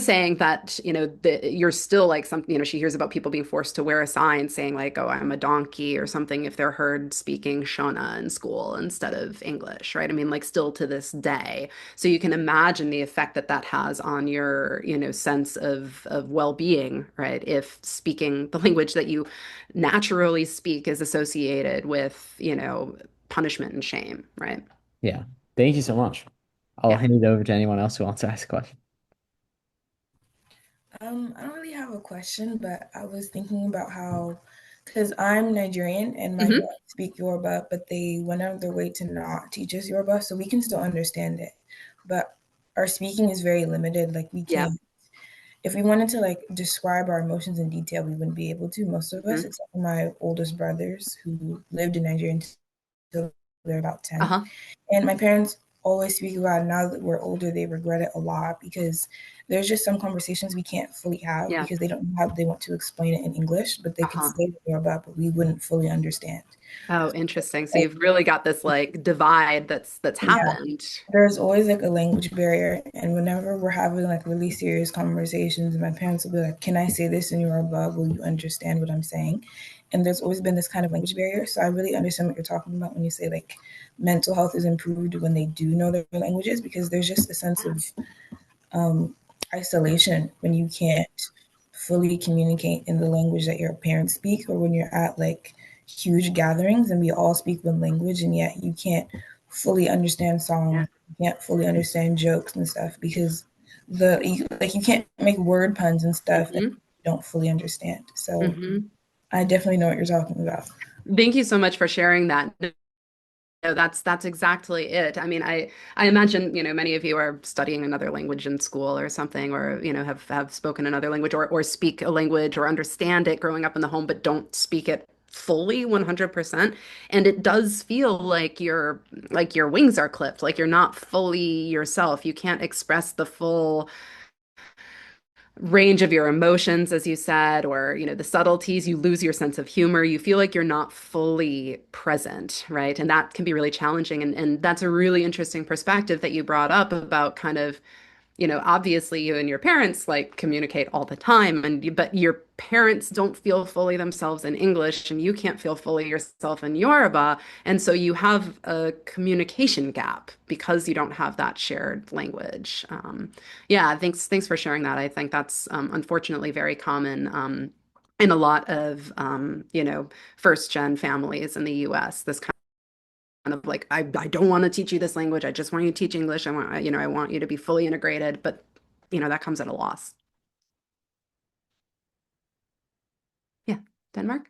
saying that, that you're still like some, she hears about people being forced to wear a sign saying like, oh, I'm a donkey or something if they're heard speaking Shona in school instead of English, right? I mean, like still to this day. So you can imagine the effect that that has on your, sense of well-being, right? If speaking the language that you naturally speak is associated with, punishment and shame, right? Yeah. Thank you so much. I'll Yeah. hand it over to anyone else who wants to ask a question. I don't really have a question, but I was thinking about how, because I'm Nigerian and my Hmm. parents speak Yoruba, but they went out of their way to not teach us Yoruba, so we can still understand it. But our speaking is very limited. Like we Yeah. can't, if we wanted to like describe our emotions in detail, we wouldn't be able to. Most of us, Hmm. except for my oldest brothers who lived in Nigeria until they're about 10. Uh-huh. And my parents always speak about it. Now that we're older, they regret it a lot because there's just some conversations we can't fully have Yeah. because they don't know how they want to explain it in English, but they could Uh-huh. say what they're about, but we wouldn't fully understand. Oh, interesting. So Like, you've really got this like divide that's yeah, happened. there's always like a language barrier. And whenever we're having like really serious conversations, my parents will be like, can I say this in Yoruba? Will you understand what I'm saying? And there's always been this kind of language barrier. So I really understand what you're talking about when you say like mental health is improved when they do know their languages because there's just a sense of um, isolation when you can't fully communicate in the language that your parents speak, or when you're at like huge gatherings and we all speak one language, and yet you can't fully understand Yeah. songs, you can't fully understand jokes and stuff because like you can't make word puns and stuff that Hmm. you don't fully understand. So Hmm. I definitely know what you're talking about. Thank you so much for sharing that. No, that's exactly it. I mean, I imagine, many of you are studying another language in school or something, or, have spoken another language or speak a language or understand it growing up in the home, but don't speak it fully 100%. And it does feel like your wings are clipped, like you're not fully yourself. You can't express the full range of your emotions, as you said, or, the subtleties. You lose your sense of humor. You feel like you're not fully present, right? And that can be really challenging. And that's a really interesting perspective that you brought up about kind of obviously you and your parents like communicate all the time, but your parents don't feel fully themselves in English, and you can't feel fully yourself in Yoruba, and so you have a communication gap because you don't have that shared language. Yeah, thanks for sharing that. I think that's unfortunately very common. In a lot of first gen families in the US, this kind of like I don't want to teach you this language. I just want you to teach English. I want you to be fully integrated, but that comes at a loss. Yeah. Denmark?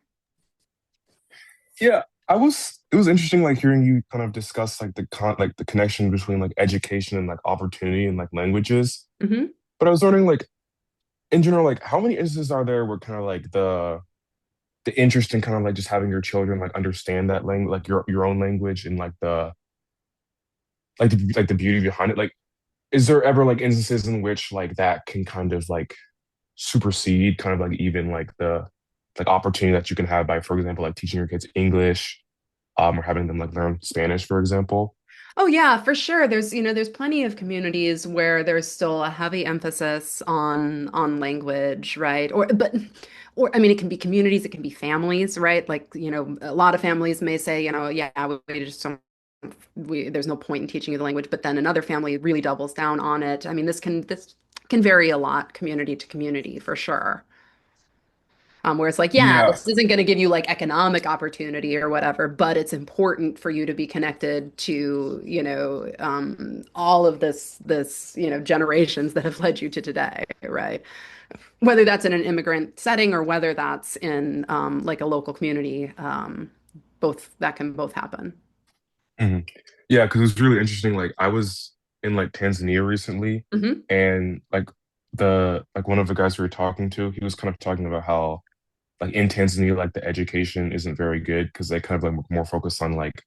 Yeah, it was interesting like hearing you kind of discuss like the connection between like education and like opportunity and like languages. Hmm. But I was wondering like in general, like how many instances are there where kind of like the interest in kind of like just having your children like understand that language, like your own language and like the beauty behind it. Like, is there ever like instances in which like that can kind of like supersede kind of like even like the like opportunity that you can have by, for example, like teaching your kids English, or having them like learn Spanish, for example? Oh yeah, for sure. There's plenty of communities where there's still a heavy emphasis on language, right? Or I mean it can be communities, it can be families, right? Like, a lot of families may say, yeah, we just don't there's no point in teaching you the language, but then another family really doubles down on it. I mean, this can vary a lot community to community for sure. Where it's like, yeah, Yeah. this isn't going to give you like economic opportunity or whatever, but it's important for you to be connected to, all of this, generations that have led you to today, right? Whether that's in an immigrant setting or whether that's in like a local community, both that can both happen. Mhm. Yeah, because it's really interesting. Like I was in like Tanzania recently, Hmm. and like one of the guys we were talking to, he was kind of talking about how like in Tanzania, like the education isn't very good because they kind of like more focused on like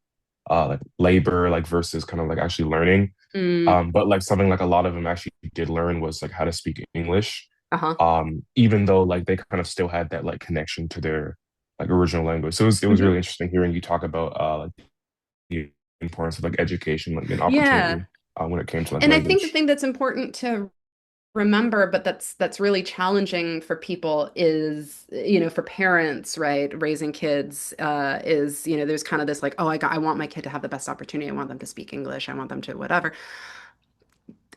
labor like versus kind of like actually learning. Mm, But like something like a lot of them actually did learn was like how to speak English. uh-huh. Even though like they kind of still had that like connection to their like original language. So it was really Hmm. interesting hearing you talk about like the importance of like education like, and Yeah. opportunity when it came to like And I think the language. thing that's important to remember, but that's really challenging for people is, for parents, right, raising kids, is, there's kind of this like, oh, I want my kid to have the best opportunity. I want them to speak English. I want them to whatever.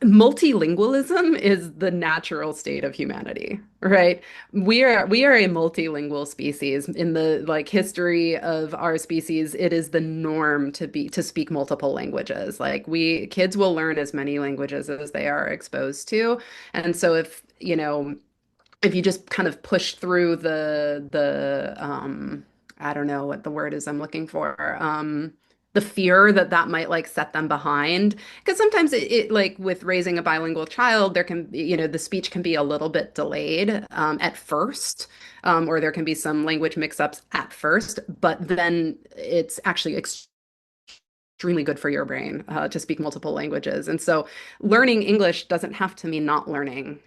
Multilingualism is the natural state of humanity, right? We are a multilingual species. In the like history of our species, it is the norm to speak multiple languages. Like we kids will learn as many languages as they are exposed to. And so if you just kind of push through the I don't know what the word is I'm looking for, the fear that that might like set them behind, because sometimes it like with raising a bilingual child there can be, the speech can be a little bit delayed at first, or there can be some language mix-ups at first, but then it's actually extremely good for your brain to speak multiple languages. And so learning English doesn't have to mean not learning,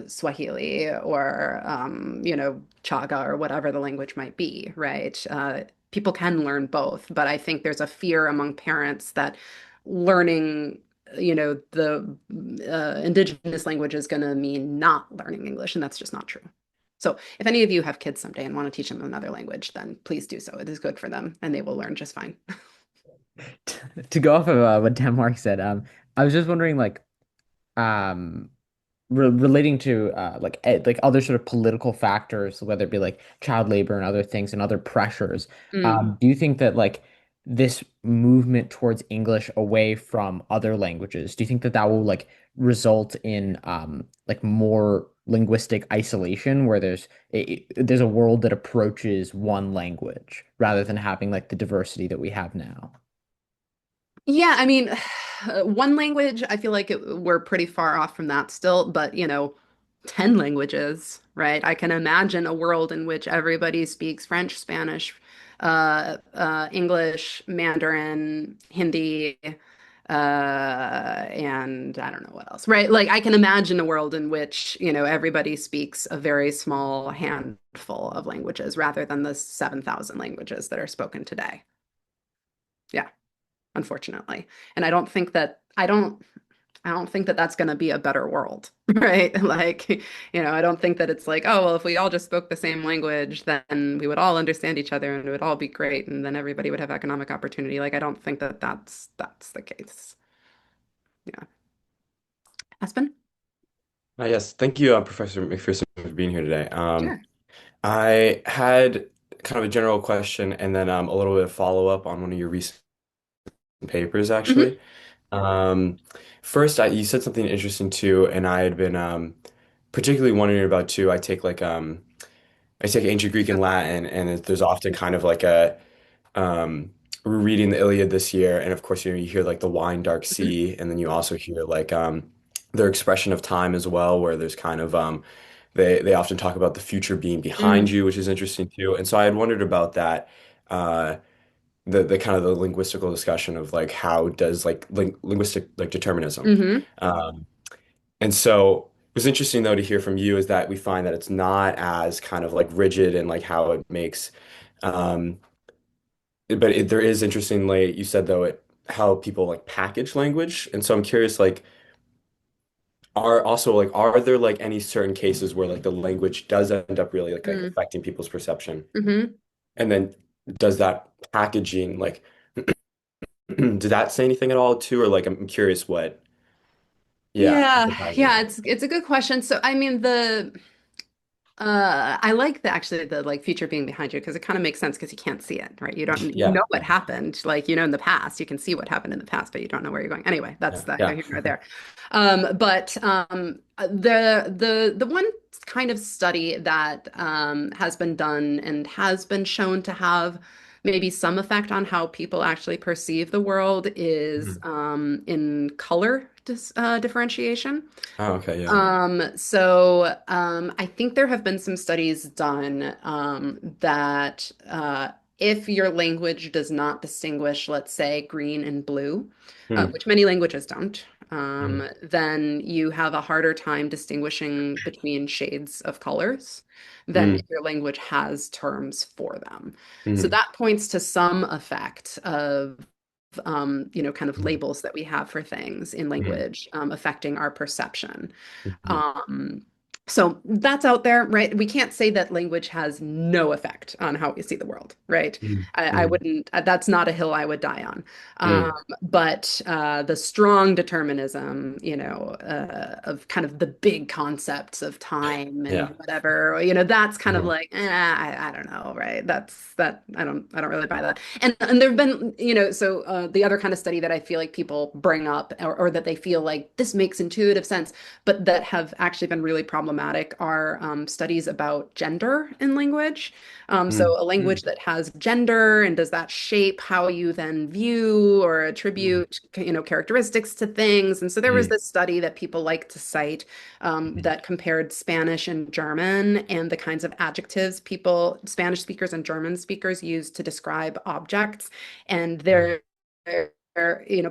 Swahili or, Chaga or whatever the language might be, right? People can learn both, but I think there's a fear among parents that learning, the indigenous language is going to mean not learning English, and that's just not true. So if any of you have kids someday and want to teach them another language, then please do so. It is good for them and they will learn just fine. To go off of what Denmark said, I was just wondering, like, um, relating to like other sort of political factors, whether it be like child labor and other things and other pressures. Mm. Do you think that like this movement towards English away from other languages, do you think that that will like result in like more linguistic isolation where there's a world that approaches one language rather than having like the diversity that we have now? Yeah, I mean, one language, I feel like we're pretty far off from that still, but 10 languages, right? I can imagine a world in which everybody speaks French, Spanish, English, Mandarin, Hindi, and I don't know what else, right? Like I can imagine a world in which, everybody speaks a very small handful of languages rather than the 7,000 languages that are spoken today. Yeah, unfortunately. And I don't think that, I don't think that that's going to be a better world, right? Like, I don't think that it's like, oh, well, if we all just spoke the same language, then we would all understand each other and it would all be great, and then everybody would have economic opportunity. Like, I don't think that that's the case. Yeah. Aspen? Yes, thank you, Professor McPherson, for being here today. Sure. I had kind of a general question and then a little bit of follow-up on one of your recent papers, Hmm. actually. Um, First, you said something interesting too, and I had been particularly wondering about too. I take ancient Greek and Latin, and there's often kind of like a we're reading the Iliad this year, and of course, you hear like the wine dark Hmm. sea, and then you also hear like their expression of time as well, where there's kind of they often talk about the future being behind Mm. you, which is interesting too. And so I had wondered about that, uh, the kind of the linguistical discussion of like how does like linguistic like determinism. Hmm. Um, and so it was interesting though to hear from you is that we find that it's not as kind of like rigid and like how it makes um, but there is interestingly, you said though, how people like package language. And so I'm curious, like, are there like any certain cases where like the language does end up really like Mm. affecting people's perception? Hmm. And then does that packaging like did that say anything at all too? Or like I'm curious what, yeah, the Yeah, yeah, packaging. it's a good question. So I mean I like the actually the like future being behind you because it kind of makes sense because you can't see it, right? You Yeah, know what yeah, happened, like in the past, you can see what happened in the past, but you don't know where you're going. Anyway, that's yeah, that yeah. here or there. But the one kind of study that has been done and has been shown to have maybe some effect on how people actually perceive the world is Mhm. in color differentiation. Oh, okay, yeah. I think there have been some studies done that if your language does not distinguish, let's say, green and blue, Hmm. which many languages don't, Hmm. then you have a harder time distinguishing between shades of colors than Hmm. if your language has terms for them. So Hmm. that points to some effect of kind of Hmm. labels that we have for things in Hmm. language affecting our perception. Hmm. Um, so that's out there, right? We can't say that language has no effect on how we see the world, right? Hmm. I Hmm. wouldn't, that's not a hill I would die on. Hmm. But the strong determinism, of kind of the big concepts of time and Yeah. whatever, that's kind of Uh-huh. like, I don't know, right? I don't really buy that. And there've been, the other kind of study that I feel like people bring up or that they feel like this makes intuitive sense but that have actually been really problematic are studies about gender in language. Hmm. So a Hmm. language that has gender, and does that shape how you then view or Hmm. attribute, characteristics to things? And so there was Hmm. this study that people like to cite that compared Spanish and German and the kinds of adjectives Spanish speakers and German speakers use to describe objects. And Hmm.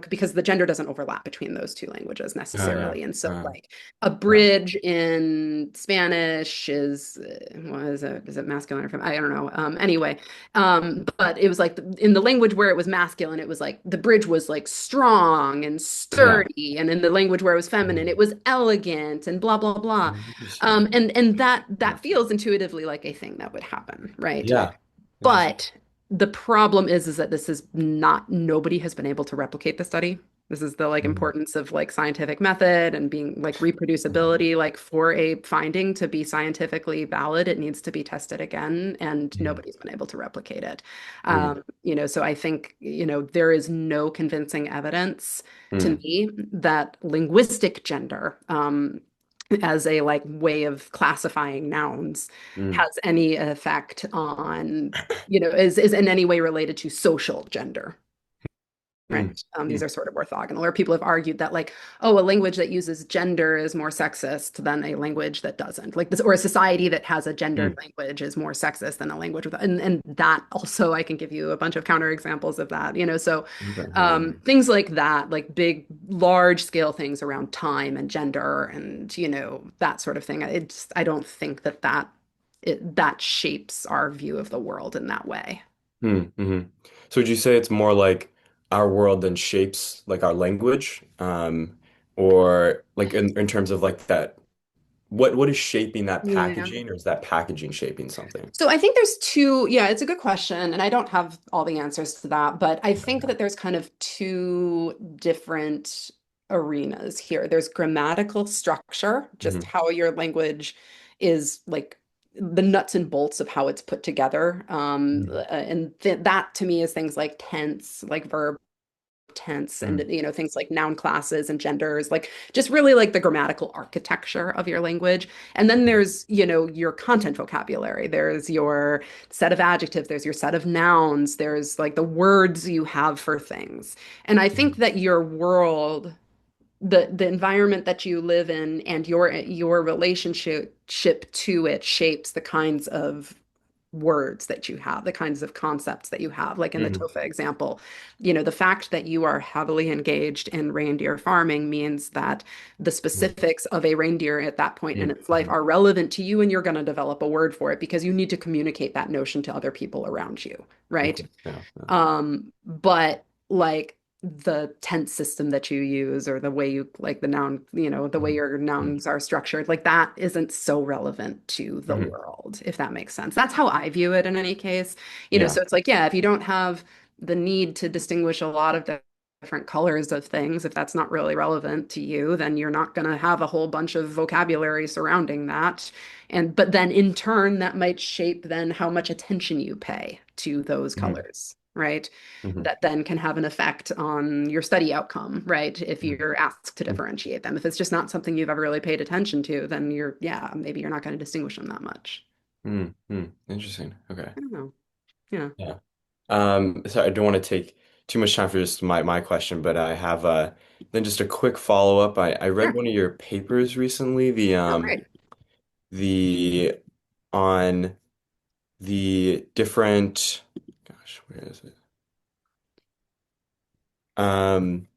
because the gender doesn't overlap between those two languages Oh yeah. necessarily. And so, Uh, like, a yeah. bridge in Spanish is, what is it masculine or feminine? I don't know. Anyway, but it was like in the language where it was masculine, it was like the bridge was like strong and Yeah. sturdy, and in the language where it was feminine, it Mhm. was elegant and blah blah blah. Interesting. And that Yeah. that feels intuitively like a thing that would happen, right? Yeah. Interesting. But the problem is that this is not, nobody has been able to replicate the study. This is the like Mhm. importance of like scientific method and being like Mhm. reproducibility. Like for a finding to be scientifically valid, it needs to be tested again, and Mhm. nobody's been able to replicate it. Mhm. So I think, there is no convincing evidence to Mhm. me that linguistic gender, as a like way of classifying nouns Mhm. has any effect on, is in any way related to social gender, Mhm. right? These Mhm. are sort of orthogonal, or people have argued that like, oh, a language that uses gender is more sexist than a language that doesn't. Like this, or a society that has a gendered Mhm. language is more sexist than a language with, and that also I can give you a bunch of counterexamples of that, so Okay. Yeah. things like that, like big, large scale things around time and gender and, that sort of thing. I don't think that shapes our view of the world in that way. Mhm. Mhm. So would you say it's more like our world then shapes like our language? or like in terms of like that, what is shaping that Yeah. packaging, or is that packaging shaping something? So I think there's two, yeah, it's a good question, and I don't have all the answers to that, but I think Okay. that there's kind of two different arenas here. There's grammatical structure, just Hmm. how your language is like the nuts and bolts of how it's put together. Hmm. And th that to me is things like tense, like verb tense and things like noun classes and genders, like just really like the grammatical architecture of your language. And then there's your content vocabulary, there's your set of adjectives, there's your set of nouns, there's like the words you have for things. And I think that your world, the environment that you live in and your relationship to it shapes the kinds of words that you have, the kinds of concepts that you have. Like in the Hmm. TOEFL example, the fact that you are heavily engaged in reindeer farming means that the specifics of a reindeer at that point in its life Hmm. are relevant to you, and you're going to develop a word for it because you need to communicate that notion to other people around you, right? Okay. Yeah. Yeah. But like the tense system that you use or the way you like the noun, the way Hmm. your nouns are structured, like that isn't so relevant to the Hmm. world, if that makes sense. That's how I view it in any case. Yeah. So it's like, yeah, if you don't have the need to distinguish a lot of different colors of things, if that's not really relevant to you, then you're not going to have a whole bunch of vocabulary surrounding that. But then in turn, that might shape then how much attention you pay to those Hmm. colors, right? Hmm. That then can have an effect on your study outcome, right? If you're asked to differentiate them. If it's just not something you've ever really paid attention to, then yeah, maybe you're not going to distinguish them that much. Hmm. Interesting. Okay. I don't know. Yeah. Yeah. So I don't want to take too much time for just my question, but I have then just a quick follow-up. I read Sure. one of your papers recently, Oh, great. the on the different, gosh, where is it? Um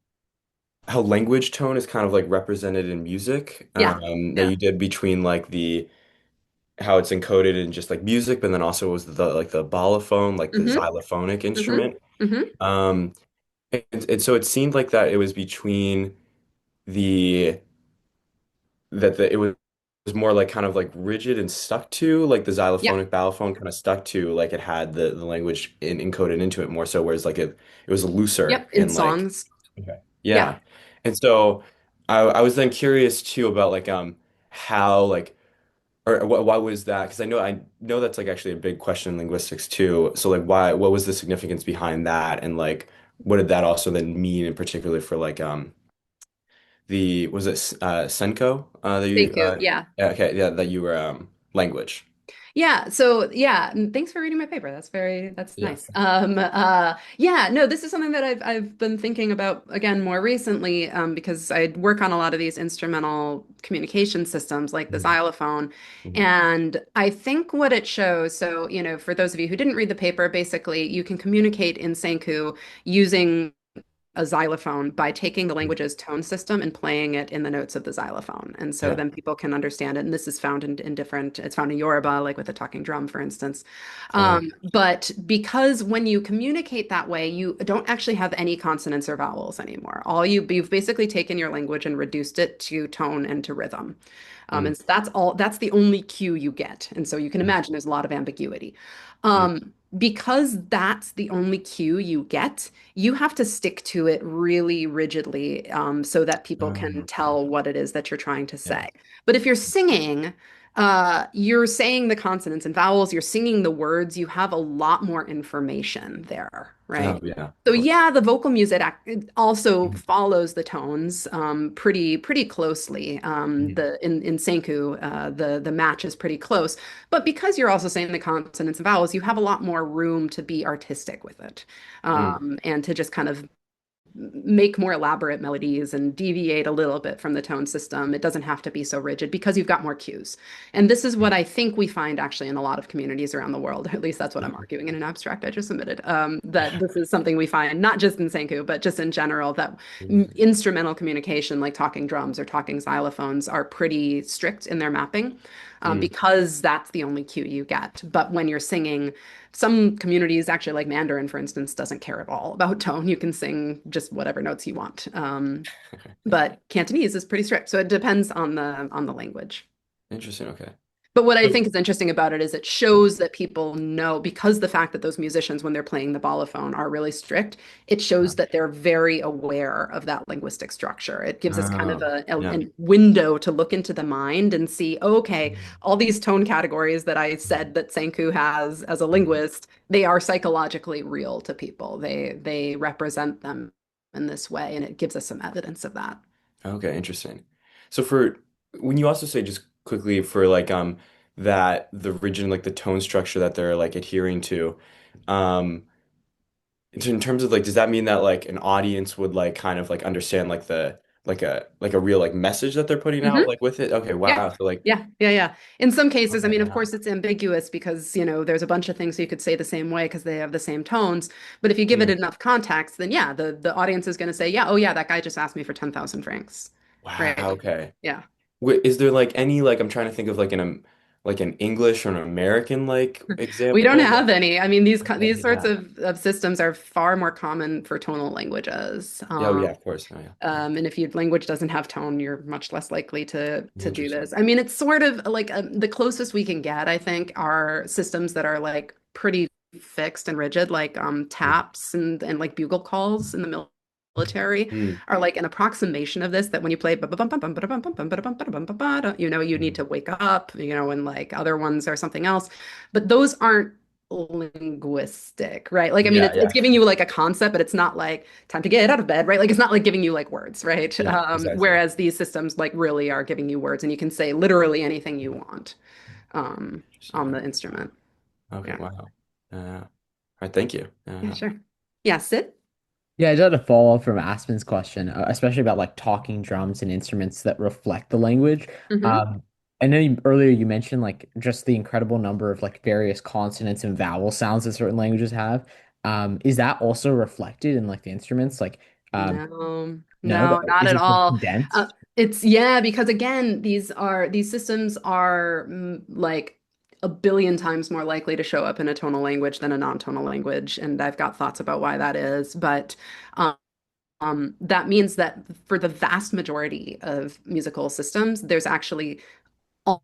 how language tone is kind of like represented in music, Yeah. that Yeah. you did between like the how it's encoded in just like music, but then also was the like the balafone, like the Mm-hmm. xylophonic Mm-hmm. instrument. Mm-hmm. Um, and so it seemed like that it was between the it was more like kind of like rigid and stuck to like the Yeah. xylophonic balafone kind of stuck to like it had the language encoded into it more so, whereas like it was looser Yep. In and like songs. okay. Yeah. Yeah. And so I was then curious too about like how like or why was that? Because I know that's like actually a big question in linguistics too. So like why what was the significance behind that, and like what did that also then mean in particular for like the was it Senko that Thank you you. Yeah. yeah, okay, yeah, that you were language. Yeah, so yeah, and thanks for reading my paper. That's Yeah. nice. Yeah, no, this is something that I've been thinking about again more recently, because I work on a lot of these instrumental communication systems like the Mhm. xylophone. Mhm. And I think what it shows, so, for those of you who didn't read the paper, basically you can communicate in Senku using a xylophone by taking the Mhm. language's tone system and playing it in the notes of the xylophone. And so Yeah. then people can understand it. And this is found in different, it's found in Yoruba, like with a talking drum, for instance. Oh. But because when you communicate that way, you don't actually have any consonants or vowels anymore. You've basically taken your language and reduced it to tone and to rhythm. Mm. And so that's the only cue you get. And so you can imagine there's a lot of ambiguity. Mm. Because that's the only cue you get, you have to stick to it really rigidly, so that people can Okay. tell what it is that you're trying to Yeah. say. But if you're singing, you're saying the consonants and vowels, you're singing the words, you have a lot more information there, Oh right? yeah, of So course. yeah, the vocal music it also Mhm. follows the tones pretty closely. Mhm. In Senku, the match is pretty close, but because you're also saying the consonants and vowels, you have a lot more room to be artistic with it, Mm. and to just kind of make more elaborate melodies and deviate a little bit from the tone system. It doesn't have to be so rigid because you've got more cues. And this is what I think we find actually in a lot of communities around the world. At least that's what I'm arguing in an abstract I just submitted. That this is something we find not just in Senku, but just in general, that Interesting. instrumental communication like talking drums or talking xylophones are pretty strict in their mapping. Mm. because that's the only cue you get. But when you're singing, some communities actually like Mandarin, for instance, doesn't care at all about tone. You can sing just whatever notes you want. But Cantonese is pretty strict, so it depends on the language. Interesting. Okay. But what I So, think is interesting about it is it shows that people know because the fact that those musicians, when they're playing the balafon, are really strict, it shows that they're very aware of that linguistic structure. It gives us kind of yeah. a window to look into the mind and see, okay, all these tone categories that I said that Senku has as a linguist, they are psychologically real to people. They represent them in this way, and it gives us some evidence of that. Okay, interesting. So for when you also say just quickly for like that the region like the tone structure that they're like adhering to, um in terms of like does that mean that like an audience would like kind of like understand like the like a real like message that they're putting out Hmm. like with it? Okay, Yeah. wow. So like Yeah. In some cases, I okay, mean, of wow. course, it's ambiguous because, there's a bunch of things you could say the same way because they have the same tones. But if you give it Mm, enough context, then yeah, the audience is going to say, yeah, oh yeah, that guy just asked me for 10,000 francs. wow, Right. okay. Yeah. Is there like any like I'm trying to think of like an English or an American like We don't example? have any. I mean, these Okay, sorts yeah. of systems are far more common for tonal languages. Yeah, oh, yeah, of course. Oh, yeah. Yeah. And if your language doesn't have tone, you're much less likely to do this. Interesting. I mean, it's sort of like the closest we can get, I think, are systems that are like pretty fixed and rigid, like taps and like bugle calls in the military Mm, are like an approximation of this. That when you play, you need to wake up, and like other ones are something else, but those aren't linguistic, right? Like, I mean, yeah, it's yeah. giving you like a concept, but it's not like time to get out of bed, right? Like, it's not like giving you like words, right? Yeah, exactly. Whereas these systems like really are giving you words, and you can say literally anything you want Interesting. on the Okay. instrument. Okay, Yeah, wow. All right, thank you. yeah, sure. Yeah, Sid. Yeah, I just had a follow up from Aspen's question, especially about like talking drums and instruments that reflect the language. Hmm. Um, I know earlier you mentioned like just the incredible number of like various consonants and vowel sounds that certain languages have. Is that also reflected in like the instruments? Like, No, no, no, not is at it just all. condensed? It's yeah, because again, these systems are like a billion times more likely to show up in a tonal language than a non-tonal language, and I've got thoughts about why that is. But um, that means that for the vast majority of musical systems, there's actually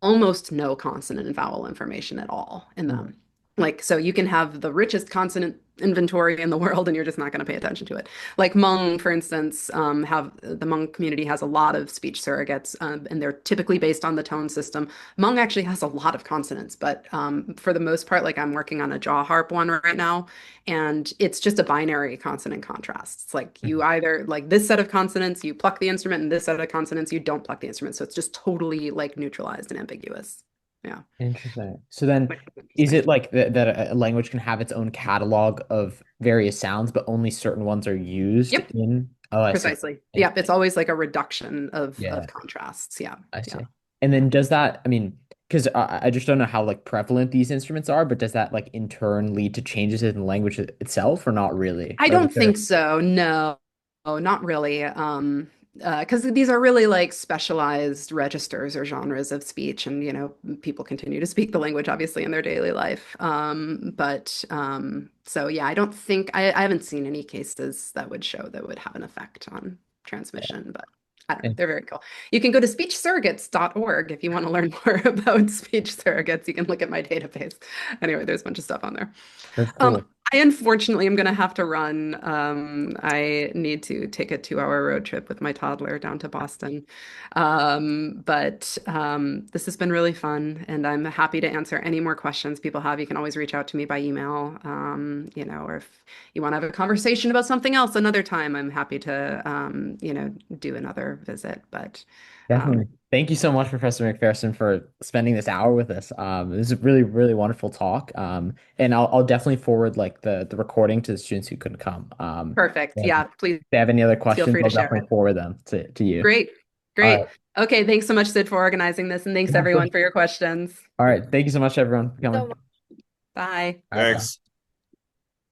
almost no consonant and vowel information at all in Hmm. them. Like, so you can have the richest consonant inventory in the world and you're just not going to pay attention to it. Like Hmong, for instance, have the Hmong community has a lot of speech surrogates, and they're typically based on the tone system. Hmong actually has a lot of consonants, but for the most part, like I'm working on a jaw harp one right now, and it's just a binary consonant contrast. It's like you either like this set of consonants, you pluck the instrument, and this set of consonants, you don't pluck the instrument. So it's just totally like neutralized and ambiguous. Yeah. Interesting. So then, Which is is interesting. it like that a language can have its own catalog of various sounds, but only certain ones are used Yep, in? Oh, I see. precisely. Yep, it's always like a reduction of Yeah, contrasts. Yeah. I Yeah. see. And then does that, I mean, because I just don't know how like prevalent these instruments are, but does that like in turn lead to changes in the language itself or not really? I Or is don't there? think so. No, not really. Because these are really like specialized registers or genres of speech, and people continue to speak the language obviously in their daily life. But so yeah, I don't think I haven't seen any cases that would show that would have an effect on transmission, but I don't know. And They're very cool. You can go to speechsurrogates.org if you want to learn more about speech surrogates. You can look at my database. Anyway, there's a bunch of stuff on there. that's Um, cool. I unfortunately am going to have to run. I need to take a 2-hour road trip with my toddler down to Boston. But this has been really fun, and I'm happy to answer any more questions people have. You can always reach out to me by email, or if you want to have a conversation about something else another time, I'm happy to, do another visit. But um, Definitely. Thank you so much, Professor McPherson, for spending this hour with us. This is a really, really wonderful talk. And I'll definitely forward like the recording to the students who couldn't come. perfect. And Yeah, if please they have any other feel questions, free to I'll share definitely it. forward them to you. Great. All right. Great. Okay, thanks so much, Sid, for organizing this, and thanks Yeah, of course. everyone for your questions. All right. Thank you so much, everyone, for coming. Bye. All right, bye. Thanks.